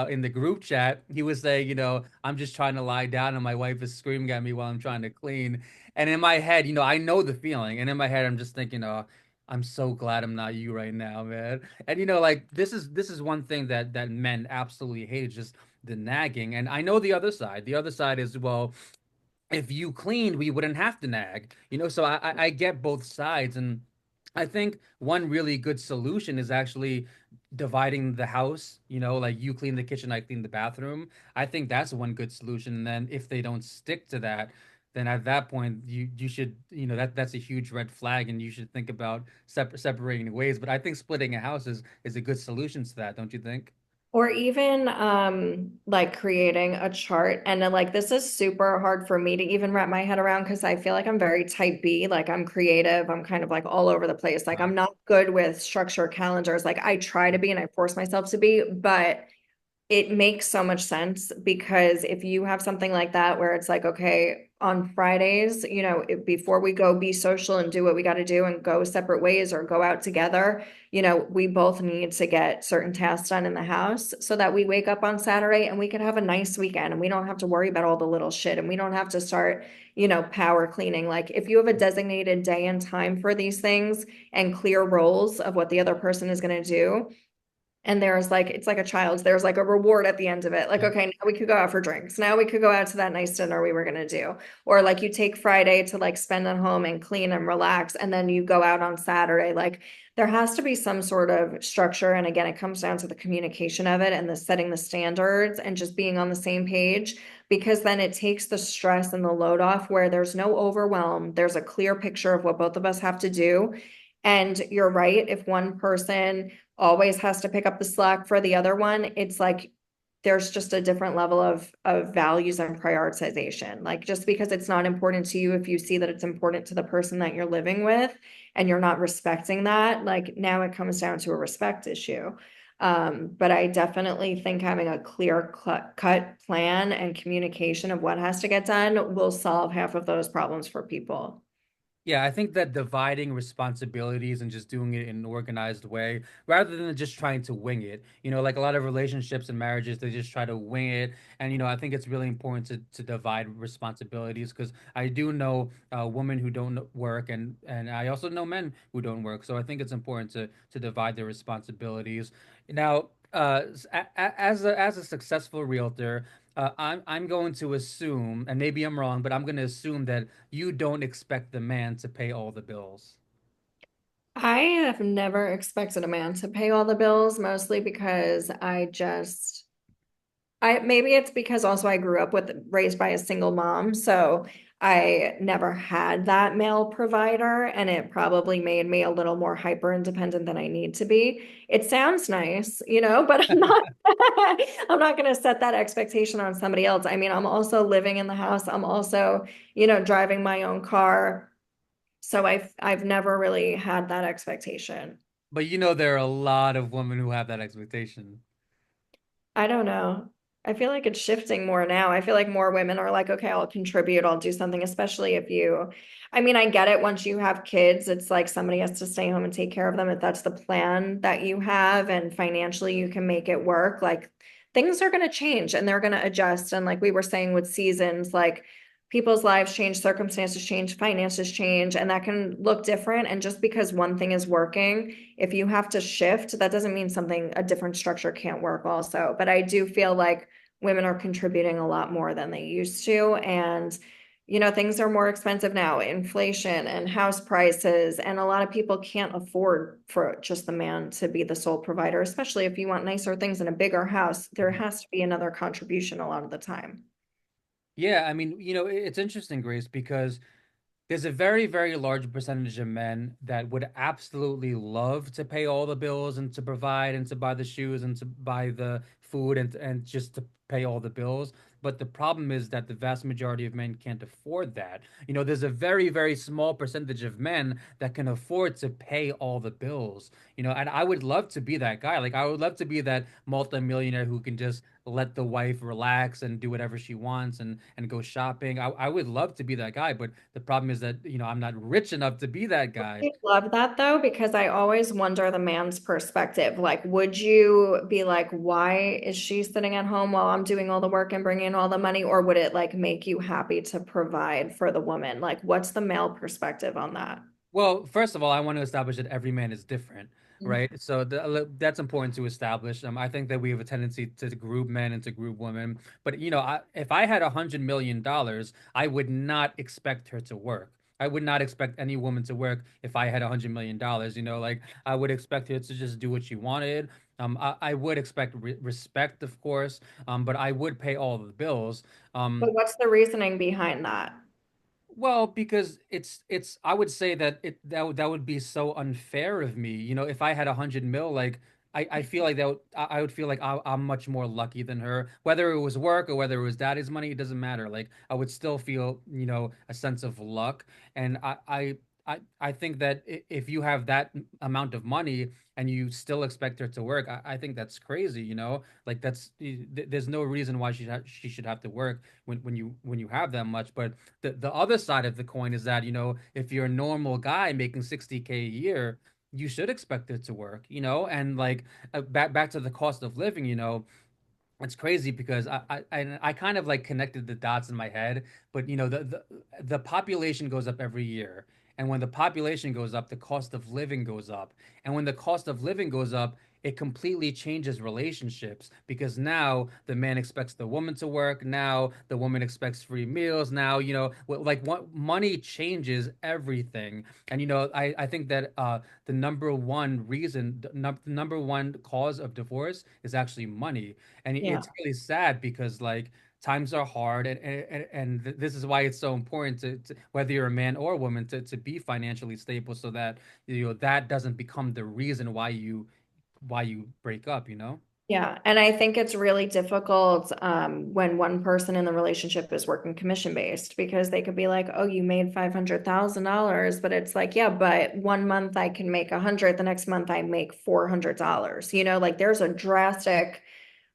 in the group chat. He was saying, I'm just trying to lie down and my wife is screaming at me while I'm trying to clean. And in my head, I know the feeling. And in my head, I'm just thinking, oh, I'm so glad I'm not you right now, man. And like this is one thing that men absolutely hate, is just the nagging. And I know the other side. The other side is, well, if you cleaned, we wouldn't have to nag. So I get both sides. And I think one really good solution is actually dividing the house, like you clean the kitchen, I clean the bathroom. I think that's one good solution. And then if they don't stick to that, then at that point you should, that's a huge red flag and you should think about separating ways. But I think splitting a house is a good solution to that, don't you think? Or even like creating a chart. And then like this is super hard for me to even wrap my head around because I feel like I'm very type B, like I'm creative, I'm kind of like all over the place. Like Uh, I'm not good with structure calendars. Like I try to be and I force myself to be, but it makes so much sense because if you have something like that where it's like, okay, on Fridays, before we go be social and do what we got to do and go separate ways or go out together, we both need to get certain tasks done in the house so that we wake up on Saturday and we can have a nice weekend and we don't have to worry about all the little shit and we don't have to start, power cleaning. Like if you have a designated day and time for these things and clear roles of what the other person is going to do, and there's like, it's like a child's, there's like a reward at the end of it. Like, yeah. okay, now we could go out for drinks. Now we could go out to that nice dinner we were going to do. Or like you take Friday to like spend at home and clean and relax. And then you go out on Saturday. Like there has to be some sort of structure. And again, it comes down to the communication of it and the setting the standards and just being on the same page, because then it takes the stress and the load off where there's no overwhelm. There's a clear picture of what both of us have to do. And you're right. If one person always has to pick up the slack for the other one, it's like there's just a different level of values and prioritization. Like just because it's not important to you, if you see that it's important to the person that you're living with and you're not respecting that, like now it comes down to a respect issue. But I definitely think having a clear cut plan and communication of what has to get done will solve half of those problems for people. Yeah, I think that dividing responsibilities and just doing it in an organized way rather than just trying to wing it. Like a lot of relationships and marriages, they just try to wing it. And, I think it's really important to divide responsibilities because I do know women who don't work and I also know men who don't work. So I think it's important to divide their responsibilities. Now, as a successful realtor, I'm going to assume, and maybe I'm wrong, but I'm going to assume that you don't expect the man to pay all the bills. I have never expected a man to pay all the bills, mostly because I maybe it's because also I grew up with raised by a single mom, so I never had that male provider, and it probably made me a little more hyper independent than I need to be. It sounds nice, but I'm not I'm not going to set that expectation on somebody else. I mean, I'm also living in the house. I'm also, driving my own car. So I've never really had that expectation. But there are a lot of women who have that expectation. I don't know. I feel like it's shifting more now. I feel like more women are like, okay, I'll contribute, I'll do something, especially if I mean, I get it. Once you have kids, it's like somebody has to stay home and take care of them if that's the plan that you have and financially you can make it work. Like things are going to change and they're going to adjust. And like we were saying with seasons, like people's lives change, circumstances change, finances change, and that can look different. And just because one thing is working, if you have to shift, that doesn't mean a different structure can't work also. But I do feel like women are contributing a lot more than they used to. And, things are more expensive now, inflation and house prices. And a lot of people can't afford for just the man to be the sole provider, especially if you want nicer things in a bigger house. There Mhm. has to be another contribution a lot of the time. Yeah, I mean, it's interesting, Grace, because there's a very, very large percentage of men that would absolutely love to pay all the bills and to provide and to buy the shoes and to buy the food and just to pay all the bills. But the problem is that the vast majority of men can't afford that. There's a very, very small percentage of men that can afford to pay all the bills. And I would love to be that guy. Like I would love to be that multimillionaire who can just let the wife relax and do whatever she wants and go shopping. I would love to be that guy, but the problem is that, I'm not rich enough to be that guy. I love that though, because I always wonder the man's perspective. Like, would you be like, why is she sitting at home while I'm doing all the work and bringing in all the money? Or would it like make you happy to provide for the woman? Like, what's the male perspective on that? Well, first of all, I want to establish that every man is different, right? So that's important to establish. I think that we have a tendency to group men and to group women. But if I had $100 million, I would not expect her to work. I would not expect any woman to work if I had $100 million. Like I would expect her to just do what she wanted. I would expect respect, of course, but I would pay all of the bills. But Um, what's the reasoning behind that? well, because it's I would say that that would be so unfair of me. If I had 100 mil, like I feel like I would feel like I'm much more lucky than her. Whether it was work or whether it was daddy's money, it doesn't matter. Like I would still feel, a sense of luck. And I think that if you have that amount of money and you still expect her to work, I think that's crazy, Like there's no reason why she should have to work when you have that much. But the other side of the coin is that, if you're a normal guy making 60K a year, you should expect it to work, and like back to the cost of living, it's crazy because I kind of like connected the dots in my head, but the population goes up every year. And when the population goes up, the cost of living goes up. And when the cost of living goes up, it completely changes relationships because now the man expects the woman to work. Now the woman expects free meals. Now, like what money changes everything. And I think that the number one reason, the number one cause of divorce is actually money. And Yeah. it's really sad because like times are hard, and this is why it's so important to whether you're a man or a woman to be financially stable so that that doesn't become the reason why you break up. Yeah, and I think it's really difficult when one person in the relationship is working commission based because they could be like, "Oh, you made $500,000," but it's like, "Yeah, but one month I can make 100, the next month I make $400." Like there's a drastic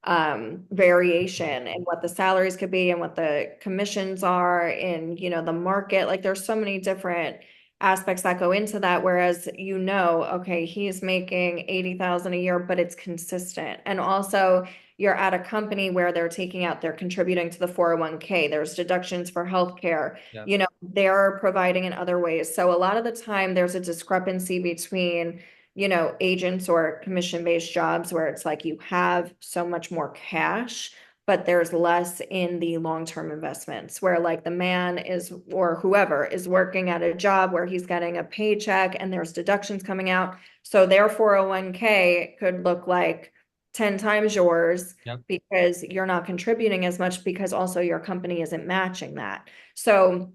variation in what the salaries could be and what the commissions are in, the market. Like there's so many different aspects that go into that. Whereas, okay, he's making 80,000 a year, but it's consistent. And also you're at a company where they're contributing to the 401k. There's deductions for healthcare. Yeah. They're providing in other ways. So a lot of the time there's a discrepancy between agents or commission-based jobs where it's like you have so much more cash, but there's less in the long-term investments where like the man is or whoever is working at a job where he's getting a paycheck and there's deductions coming out. So their 401k could look like 10 times yours Yep. because you're not contributing as much because also your company isn't matching that. So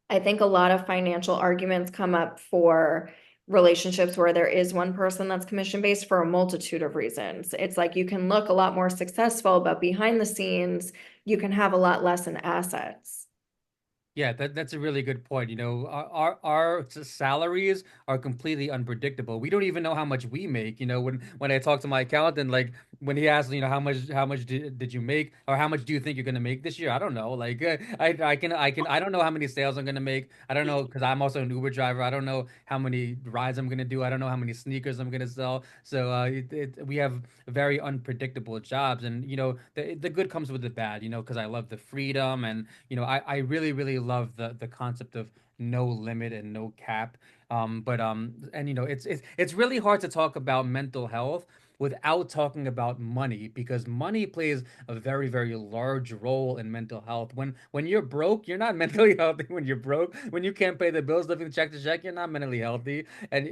I think a lot of financial arguments come up for relationships where there is one person that's commission based for a multitude of reasons. It's like you can look a lot more successful, but behind the scenes, you can have a lot less in assets. Yeah, that's a really good point. Our salaries are completely unpredictable. We don't even know how much we make. When I talk to my accountant, like when he asks, how much did you make, or how much do you think you're gonna make this year? I don't know. Like I don't know how many sales I'm gonna make. I don't know because I'm also an Uber driver. I don't know how many rides I'm gonna do. I don't know how many sneakers I'm gonna sell. So we have very unpredictable jobs, and the good comes with the bad. Because I love the freedom, and I really, really love the concept of no limit and no cap. But and it's really hard to talk about mental health without talking about money because money plays a very, very large role in mental health. When you're broke, you're not mentally healthy. When you're broke, when you can't pay the bills, living check to check, you're not mentally healthy. And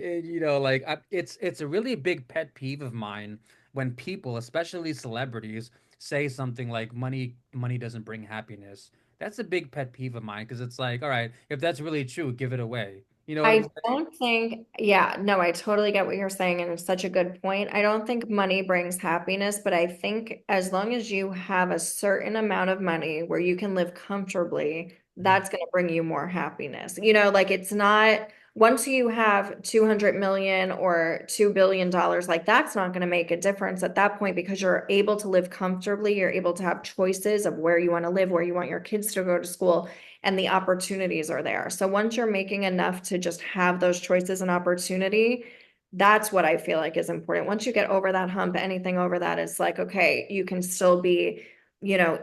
like it's a really big pet peeve of mine when people, especially celebrities, say something like money doesn't bring happiness. That's a big pet peeve of mine because it's like, all right, if that's really true, give it away. You know what I'm I saying? don't think, yeah, no, I totally get what you're saying, and it's such a good point. I don't think money brings happiness, but I think as long as you have a certain amount of money where you can live comfortably, Mhm. that's going to bring you more happiness. Like it's not, once you have 200 million or $2 billion, like that's not going to make a difference at that point because you're able to live comfortably. You're able to have choices of where you want to live, where you want your kids to go to school, and the opportunities are there. So once you're making enough to just have those choices and opportunity, that's what I feel like is important. Once you get over that hump, anything over that is like, okay, you can still be,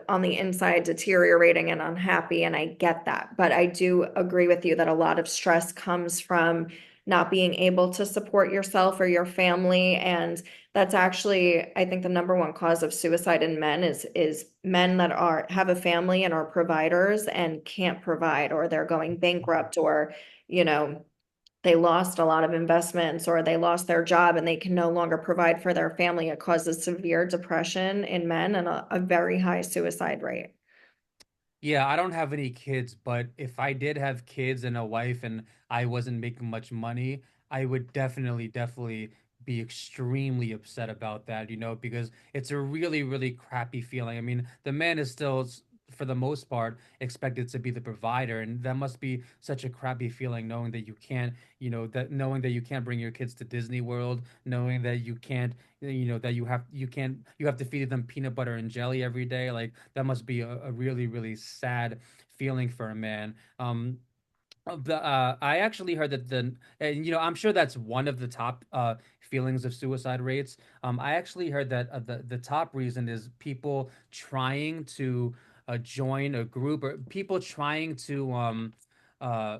on the inside deteriorating and unhappy. And I get that. But I do agree with you that a lot of stress comes from not being able to support yourself or your family. And that's actually, I think, the number one cause of suicide in men is men that are have a family and are providers and can't provide, or they're going bankrupt, or, you know, they lost a lot of investments, or they lost their job and they can no longer provide for their family. It causes severe depression in men and a very high suicide rate. Yeah, I don't have any kids, but if I did have kids and a wife and I wasn't making much money, I would definitely be extremely upset about that, because it's a really, really crappy feeling. I mean, the man is still, for the most part, expected to be the provider, and that must be such a crappy feeling knowing that you can't, knowing that you can't bring your kids to Disney World, knowing that you can't, that you have to feed them peanut butter and jelly every day. Like that must be a really, really sad feeling for a man. I actually heard that and I'm sure that's one of the top feelings of suicide rates. I actually heard that the top reason is people trying to join a group, or people trying to uh,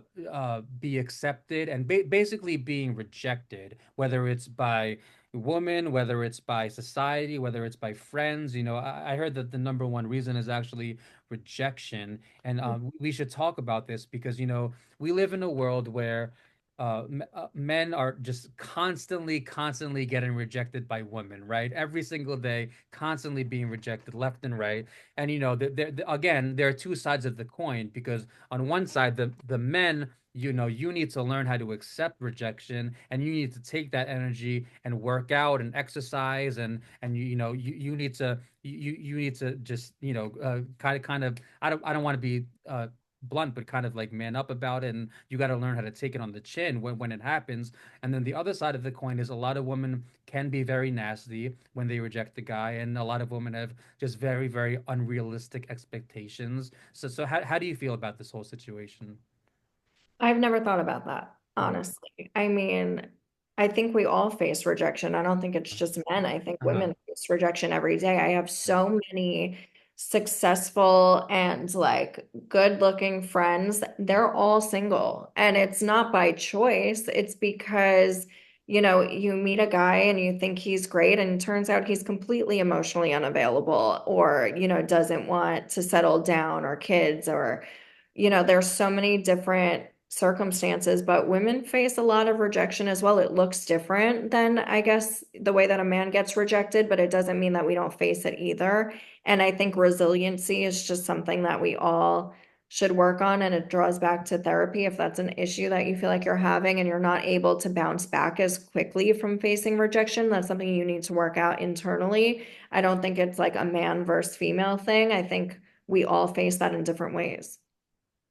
be accepted, and basically being rejected, whether it's by women, whether it's by society, whether it's by friends. I heard that the number one reason is actually rejection, and we should talk about this because we live in a world where men are just constantly getting rejected by women, right? Every single day, constantly being rejected left and right. And again, there are two sides of the coin, because on one side, the men, you need to learn how to accept rejection, and you need to take that energy and work out and exercise, and you need to you need to just kind of I don't want to be blunt, but kind of like man up about it, and you got to learn how to take it on the chin when it happens. And then the other side of the coin is a lot of women can be very nasty when they reject the guy, and a lot of women have just very, very unrealistic expectations. So how do you feel about this whole situation? I've never thought about that, Mhm. honestly. I mean, I think we all face rejection. I don't think it's just men. I think Uh-huh. women face rejection every day. I have Yeah. so many successful and like good looking friends. They're all single, and it's not by choice. It's because, you meet a guy and you think he's great, and it turns out he's completely emotionally unavailable, or, doesn't want to settle down, or kids, or there's so many different circumstances, but women face a lot of rejection as well. It looks different than, I guess, the way that a man gets rejected, but it doesn't mean that we don't face it either. And I think resiliency is just something that we all should work on. And it draws back to therapy. If that's an issue that you feel like you're having and you're not able to bounce back as quickly from facing rejection, that's something you need to work out internally. I don't think it's like a man versus female thing. I think we all face that in different ways.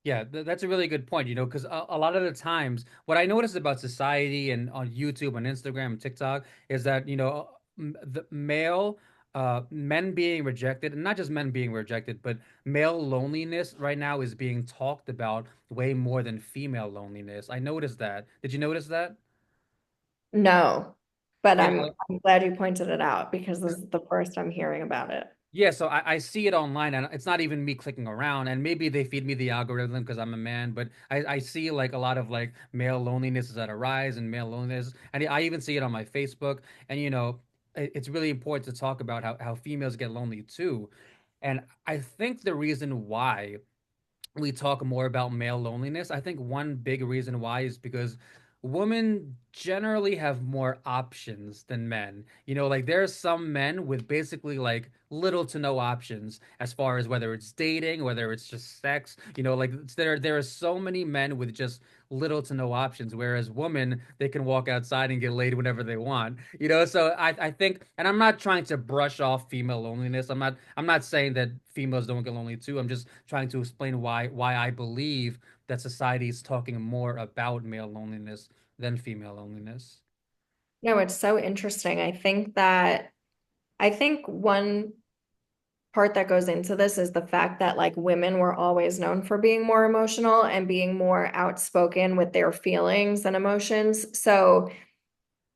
Yeah, that's a really good point, because a lot of the times, what I notice about society and on YouTube and Instagram and TikTok is that, the men being rejected, and not just men being rejected, but male loneliness right now is being talked about way more than female loneliness. I noticed that. Did you notice that? No, but Yeah, I'm glad you pointed it out because this is the first I'm hearing about it. yeah, so I see it online, and it's not even me clicking around, and maybe they feed me the algorithm because I'm a man, but I see like a lot of like male loneliness is at a rise, and male loneliness, and I even see it on my Facebook. And it's really important to talk about how females get lonely too. And I think the reason why we talk more about male loneliness, I think one big reason why is because women generally have more options than men. Like there are some men with basically like little to no options as far as whether it's dating, whether it's just sex. Like there are so many men with just little to no options, whereas women, they can walk outside and get laid whenever they want. So I think, and I'm not trying to brush off female loneliness. I'm not saying that females don't get lonely too. I'm just trying to explain why I believe that society is talking more about male loneliness than female loneliness. No, it's so interesting. I think one part that goes into this is the fact that like women were always known for being more emotional and being more outspoken with their feelings and emotions. So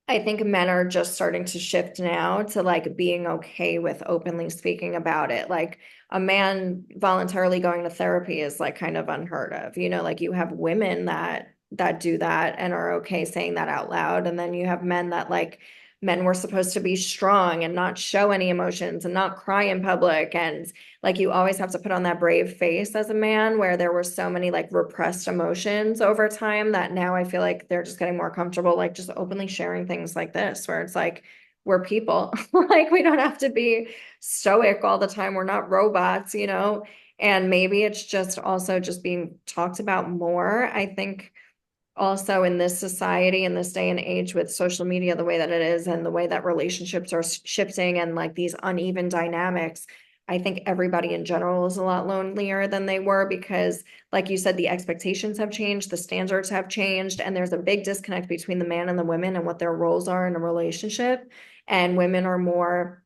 I think men are just starting to shift now to like being okay with openly speaking about it. Like a man voluntarily going to therapy is like kind of unheard of. Like you have women that that do that and are okay saying that out loud. And then you have men that like men were supposed to be strong and not show any emotions and not cry in public. And like you always have to put on that brave face as a man, where there were so many like repressed emotions over time that now I feel like they're just getting more comfortable, like just openly sharing things like this, where it's like, we're people. Like we don't have to be stoic all the time. We're not robots, you know? And maybe it's just also just being talked about more. I think also in this society, in this day and age with social media, the way that it is and the way that relationships are shifting and like these uneven dynamics, I think everybody in general is a lot lonelier than they were because, like you said, the expectations have changed, the standards have changed, and there's a big disconnect between the man and the women and what their roles are in a relationship. And women are more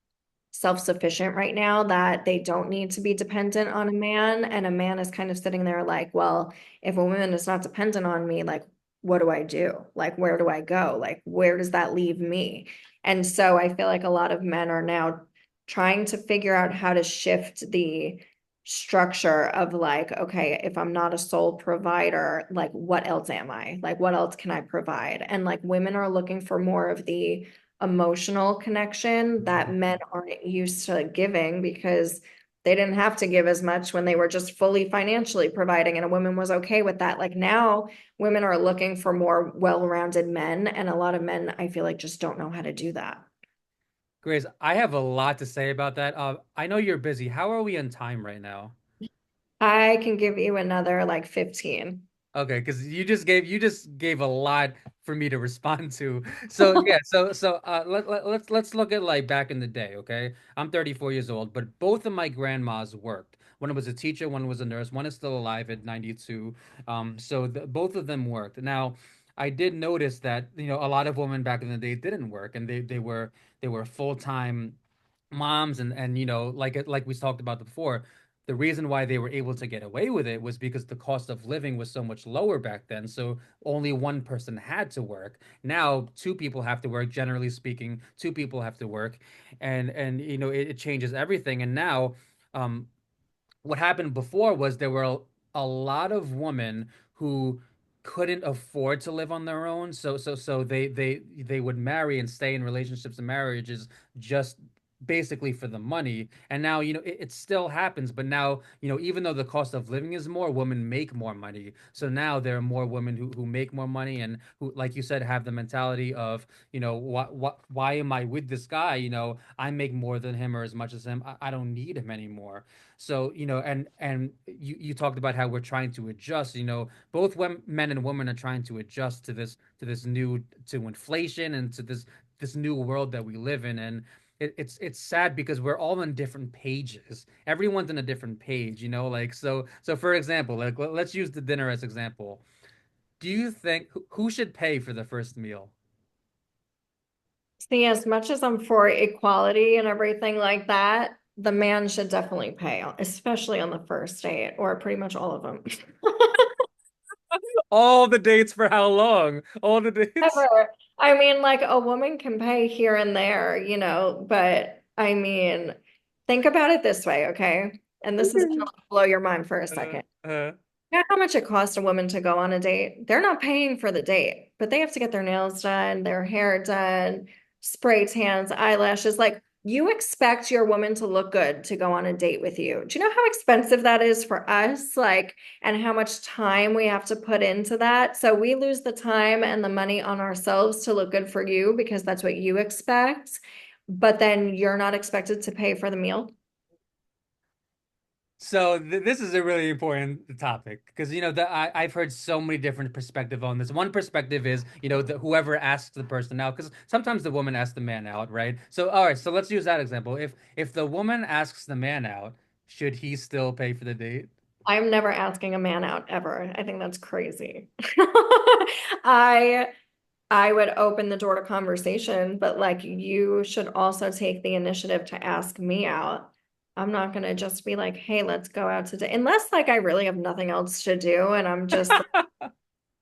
self-sufficient right now, that they don't need to be dependent on a man. And a man is kind of sitting there like, well, if a woman is not dependent on me, like, what do I do? Like, where do I go? Like, where does that leave me? And so I feel like a lot of men are now trying to figure out how to shift the structure of like, okay, if I'm not a sole provider, like, what else am I? Like, what else can I provide? And like, women are looking for more of the emotional connection that men aren't used to giving because they didn't have to give as much when they were just fully financially providing and a woman was okay with that. Like now women are looking for more well-rounded men and a lot of men I feel like just don't know how to do that. Grace, I have a lot to say about that. I know you're busy. How are we on time right now? I can give you another like 15. Okay, because you just gave a lot for me to respond to. So yeah, let's look at like back in the day, okay? I'm 34 years old, but both of my grandmas worked. One was a teacher, one was a nurse. One is still alive at 92. Both of them worked. Now, I did notice that, a lot of women back in the day didn't work and they were full-time moms and like we talked about before, the reason why they were able to get away with it was because the cost of living was so much lower back then. So only one person had to work. Now two people have to work. Generally speaking, two people have to work, and it changes everything. And now, um, what happened before was there were a lot of women who couldn't afford to live on their own, so they would marry and stay in relationships and marriages just basically for the money. And now, it still happens, but now, even though the cost of living is more, women make more money. So now there are more women who make more money and who, like you said, have the mentality of, why am I with this guy? I make more than him or as much as him. I don't need him anymore. So, and you talked about how we're trying to adjust, both men and women are trying to adjust to inflation and to this new world that we live in. And it's sad because we're all on different pages. Everyone's on a different page, like so for example, like let's use the dinner as example. Do you think who should pay for the first meal? See, as much as I'm for equality and everything like that, the man should definitely pay, especially on the first date or pretty much all of them. All the dates for how long? All the dates? Ever. I mean, like a woman can pay here and there, you know, but I mean, think about it this way, okay? And this is gonna blow your mind for a Uh, second. uh, You know how much it costs a woman to go on a date? They're not paying for the date, but they have to get their nails done, their hair done, spray tans, eyelashes. Like you expect your woman to look good to go on a date with you. Do you know how expensive that is for us? Like, and how much time we have to put into that? So we lose the time and the money on ourselves to look good for you because that's what you expect. But then you're not expected to pay for the meal. So this is a really important topic because I've heard so many different perspectives on this. One perspective is whoever asks the person out, because sometimes the woman asks the man out, right? So all right, so let's use that example. If the woman asks the man out, should he still pay for the date? I'm never asking a man out ever. I think that's crazy. I I would open the door to conversation, but like you should also take the initiative to ask me out. I'm not gonna just be like, hey, let's go out today. Unless like I really have nothing else to do and I'm just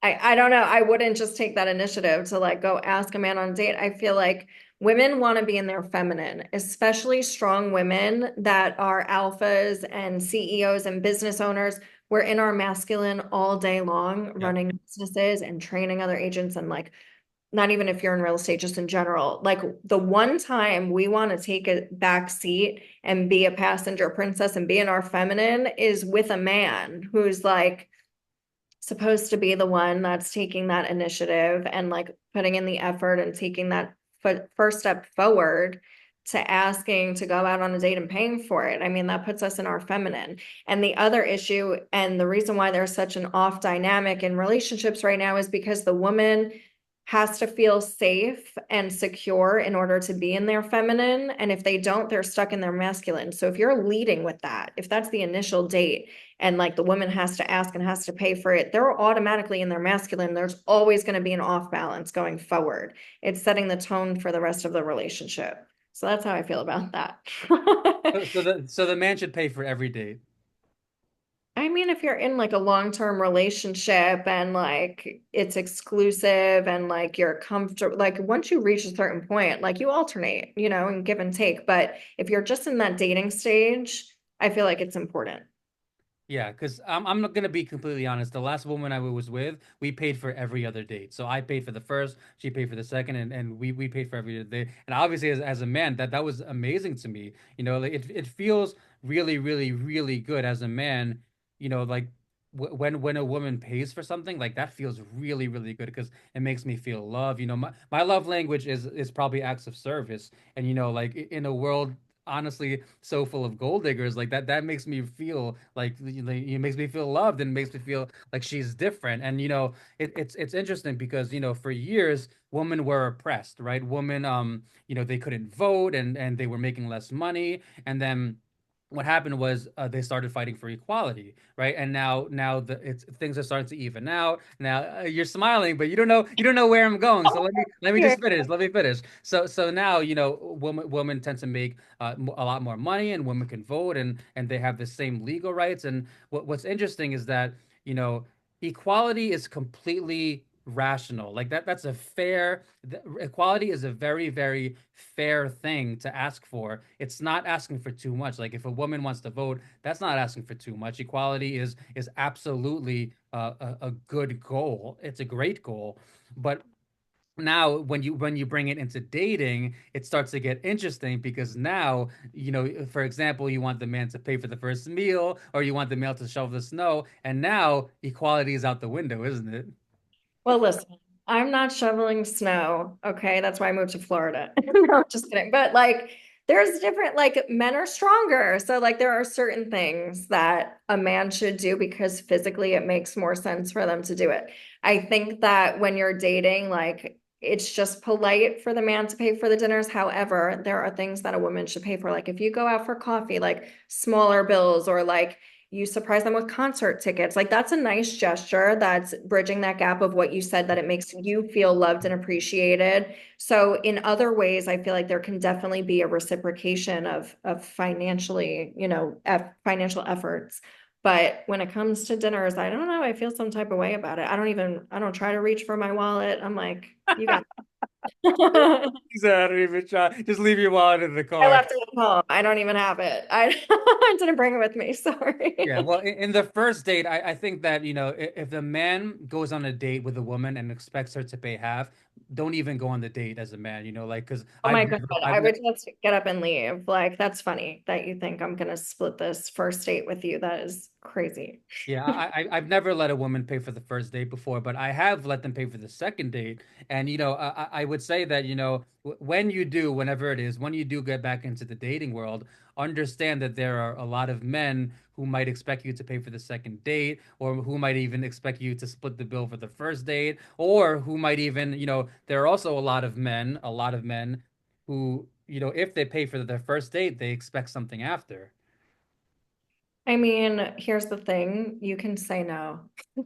I don't know. I wouldn't just take that initiative to like go ask a man on a date. I feel like women want to be in their feminine, especially strong women that are alphas and CEOs and business owners. we're in our masculine all day long, Yeah. running businesses and training other agents and like not even if you're in real estate, just in general. Like the one time we want to take a back seat and be a passenger princess and be in our feminine is with a man who's like supposed to be the one that's taking that initiative and like putting in the effort and taking that first step forward to asking to go out on a date and paying for it. I mean, that puts us in our feminine. And the other issue, and the reason why there's such an off dynamic in relationships right now is because the woman has to feel safe and secure in order to be in their feminine. And if they don't, they're stuck in their masculine. So if you're leading with that, if that's the initial date, and like the woman has to ask and has to pay for it, they're automatically in their masculine. There's always going to be an off balance going forward. It's setting the tone for the rest of the relationship. So that's how I feel about that. So the man should pay for every date. I mean, if you're in like a long-term relationship and like it's exclusive and like you're comfortable, like once you reach a certain point, like you alternate, and give and take. But if you're just in that dating stage, I feel like it's important. Yeah, because I'm not gonna be completely honest. The last woman I was with, we paid for every other date. So I paid for the first, she paid for the second, and we paid for every other date. And obviously, as a man, that was amazing to me. Like it feels really, really, really good as a man. Like when a woman pays for something, like that feels really, really good because it makes me feel love. My love language is probably acts of service. And like in a world honestly so full of gold diggers like that makes me feel like it makes me feel loved and makes me feel like she's different. And it's interesting because for years women were oppressed, right? Women they couldn't vote and they were making less money. And then what happened was they started fighting for equality, right? And now things are starting to even out. Now you're smiling, but you don't know where I'm going. So let me Yeah. just finish. Let me finish. So now women tend to make a lot more money, and women can vote, and they have the same legal rights. And what's interesting is that you know equality is completely rational. Like that's a fair equality is a very, very fair thing to ask for. It's not asking for too much. Like if a woman wants to vote, that's not asking for too much. Equality is absolutely a good goal. It's a great goal. But now when you bring it into dating, it starts to get interesting because now for example, you want the man to pay for the first meal, or you want the male to shovel the snow, and now equality is out the window, isn't it? Well, listen, I'm not shoveling snow. Okay. That's why I moved to Florida. No, just kidding. But like, there's different, like, men are stronger. So, like, there are certain things that a man should do because physically it makes more sense for them to do it. I think that when you're dating, like, it's just polite for the man to pay for the dinners. However, there are things that a woman should pay for. Like, if you go out for coffee, like smaller bills, or like, you surprise them with concert tickets. Like that's a nice gesture that's bridging that gap of what you said, that it makes you feel loved and appreciated. So in other ways, I feel like there can definitely be a reciprocation of financially, financial efforts. But when it comes to dinners, I don't know. I feel some type of way about it. I don't try to reach for my wallet. I'm like, you got I don't even try. Just leave your wallet in the I car. left it at home. I don't even have it. I, I didn't bring it with me. Yeah, Sorry. well, in the first date, I think that, if the man goes on a date with a woman and expects her to pay half, don't even go on the date as a man, like, because Oh my God, I would just get up and leave. Like, that's funny that you think I'm gonna split this first date with you. That is crazy. yeah, I've never let a woman pay for the first date before, but I have let them pay for the second date. And I would say that when you do, whenever it is, when you do get back into the dating world, understand that there are a lot of men who might expect you to pay for the second date, or who might even expect you to split the bill for the first date, or who might even there are also a lot of men who if they pay for their first date, they expect something after. I mean, here's the thing. You can say no.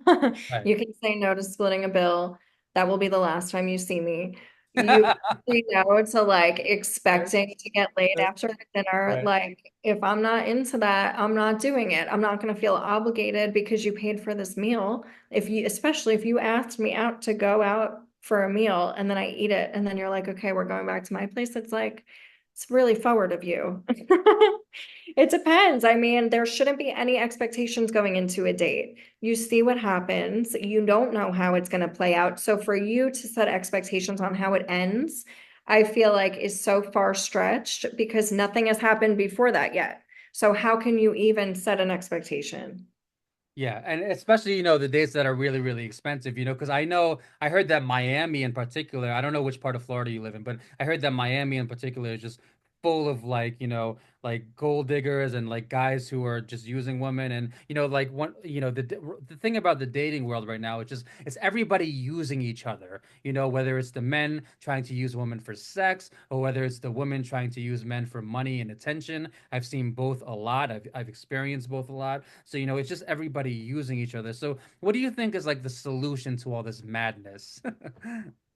Right. You can say no to splitting a bill. That will be the last time you see me. You can say no to like Right. expecting to get laid after the dinner. Right. Like, if I'm not into that, I'm not doing it. I'm not going to feel obligated because you paid for this meal. Especially if you asked me out to go out for a meal and then I eat it and then you're like, okay, we're going back to my place. It's like, it's really forward of you. It depends. I mean, there shouldn't be any expectations going into a date. You see what happens. You don't know how it's going to play out. So for you to set expectations on how it ends, I feel like is so far stretched because nothing has happened before that yet. So how can you even set an expectation? Yeah, and especially, the dates that are really, really expensive, because I heard that Miami in particular, I don't know which part of Florida you live in, but I heard that Miami in particular is just full of like, like gold diggers and like guys who are just using women. And, like one, the thing about the dating world right now, it's everybody using each other, whether it's the men trying to use women for sex or whether it's the women trying to use men for money and attention. I've seen both a lot. I've experienced both a lot. So, it's just everybody using each other. So, what do you think is like the solution to all this madness?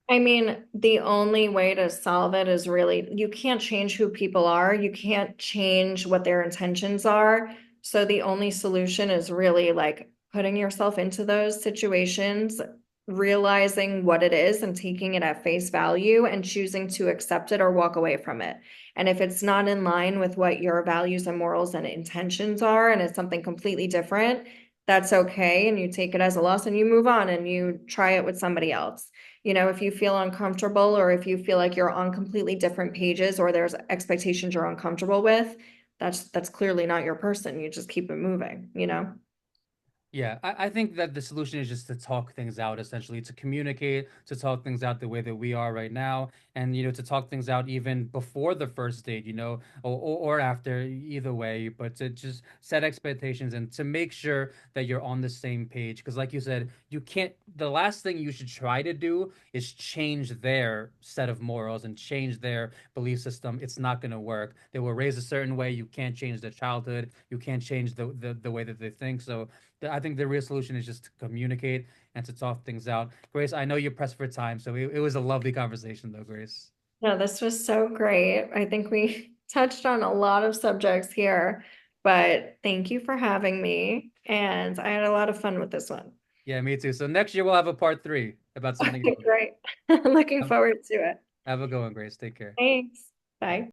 I mean, the only way to solve it is really, you can't change who people are. You can't change what their intentions are. So the only solution is really like putting yourself into those situations, realizing what it is and taking it at face value and choosing to accept it or walk away from it. And if it's not in line with what your values and morals and intentions are, and it's something completely different, that's okay. And you take it as a loss and you move on and you try it with somebody else. If you feel uncomfortable or if you feel like you're on completely different pages or there's expectations you're uncomfortable with, that's clearly not your person. You just keep it moving. Yeah, I think that the solution is just to talk things out, essentially, to communicate, to talk things out the way that we are right now, and to talk things out even before the first date, or after, either way, but to just set expectations and to make sure that you're on the same page. Because, like you said, you can't. The last thing you should try to do is change their set of morals and change their belief system. It's not going to work. They were raised a certain way. You can't change their childhood. You can't change the way that they think. So I think the real solution is just to communicate and to talk things out. Grace, I know you're pressed for time, so it was a lovely conversation, though, Grace. No, this was so great. I think we touched on a lot of subjects here, but thank you for having me. And I had a lot of fun with this one. Yeah, me too. So next year we'll have a part three about something Okay, else. great. Looking Have, forward to it. have a good one, Grace. Take care. Thanks. Bye.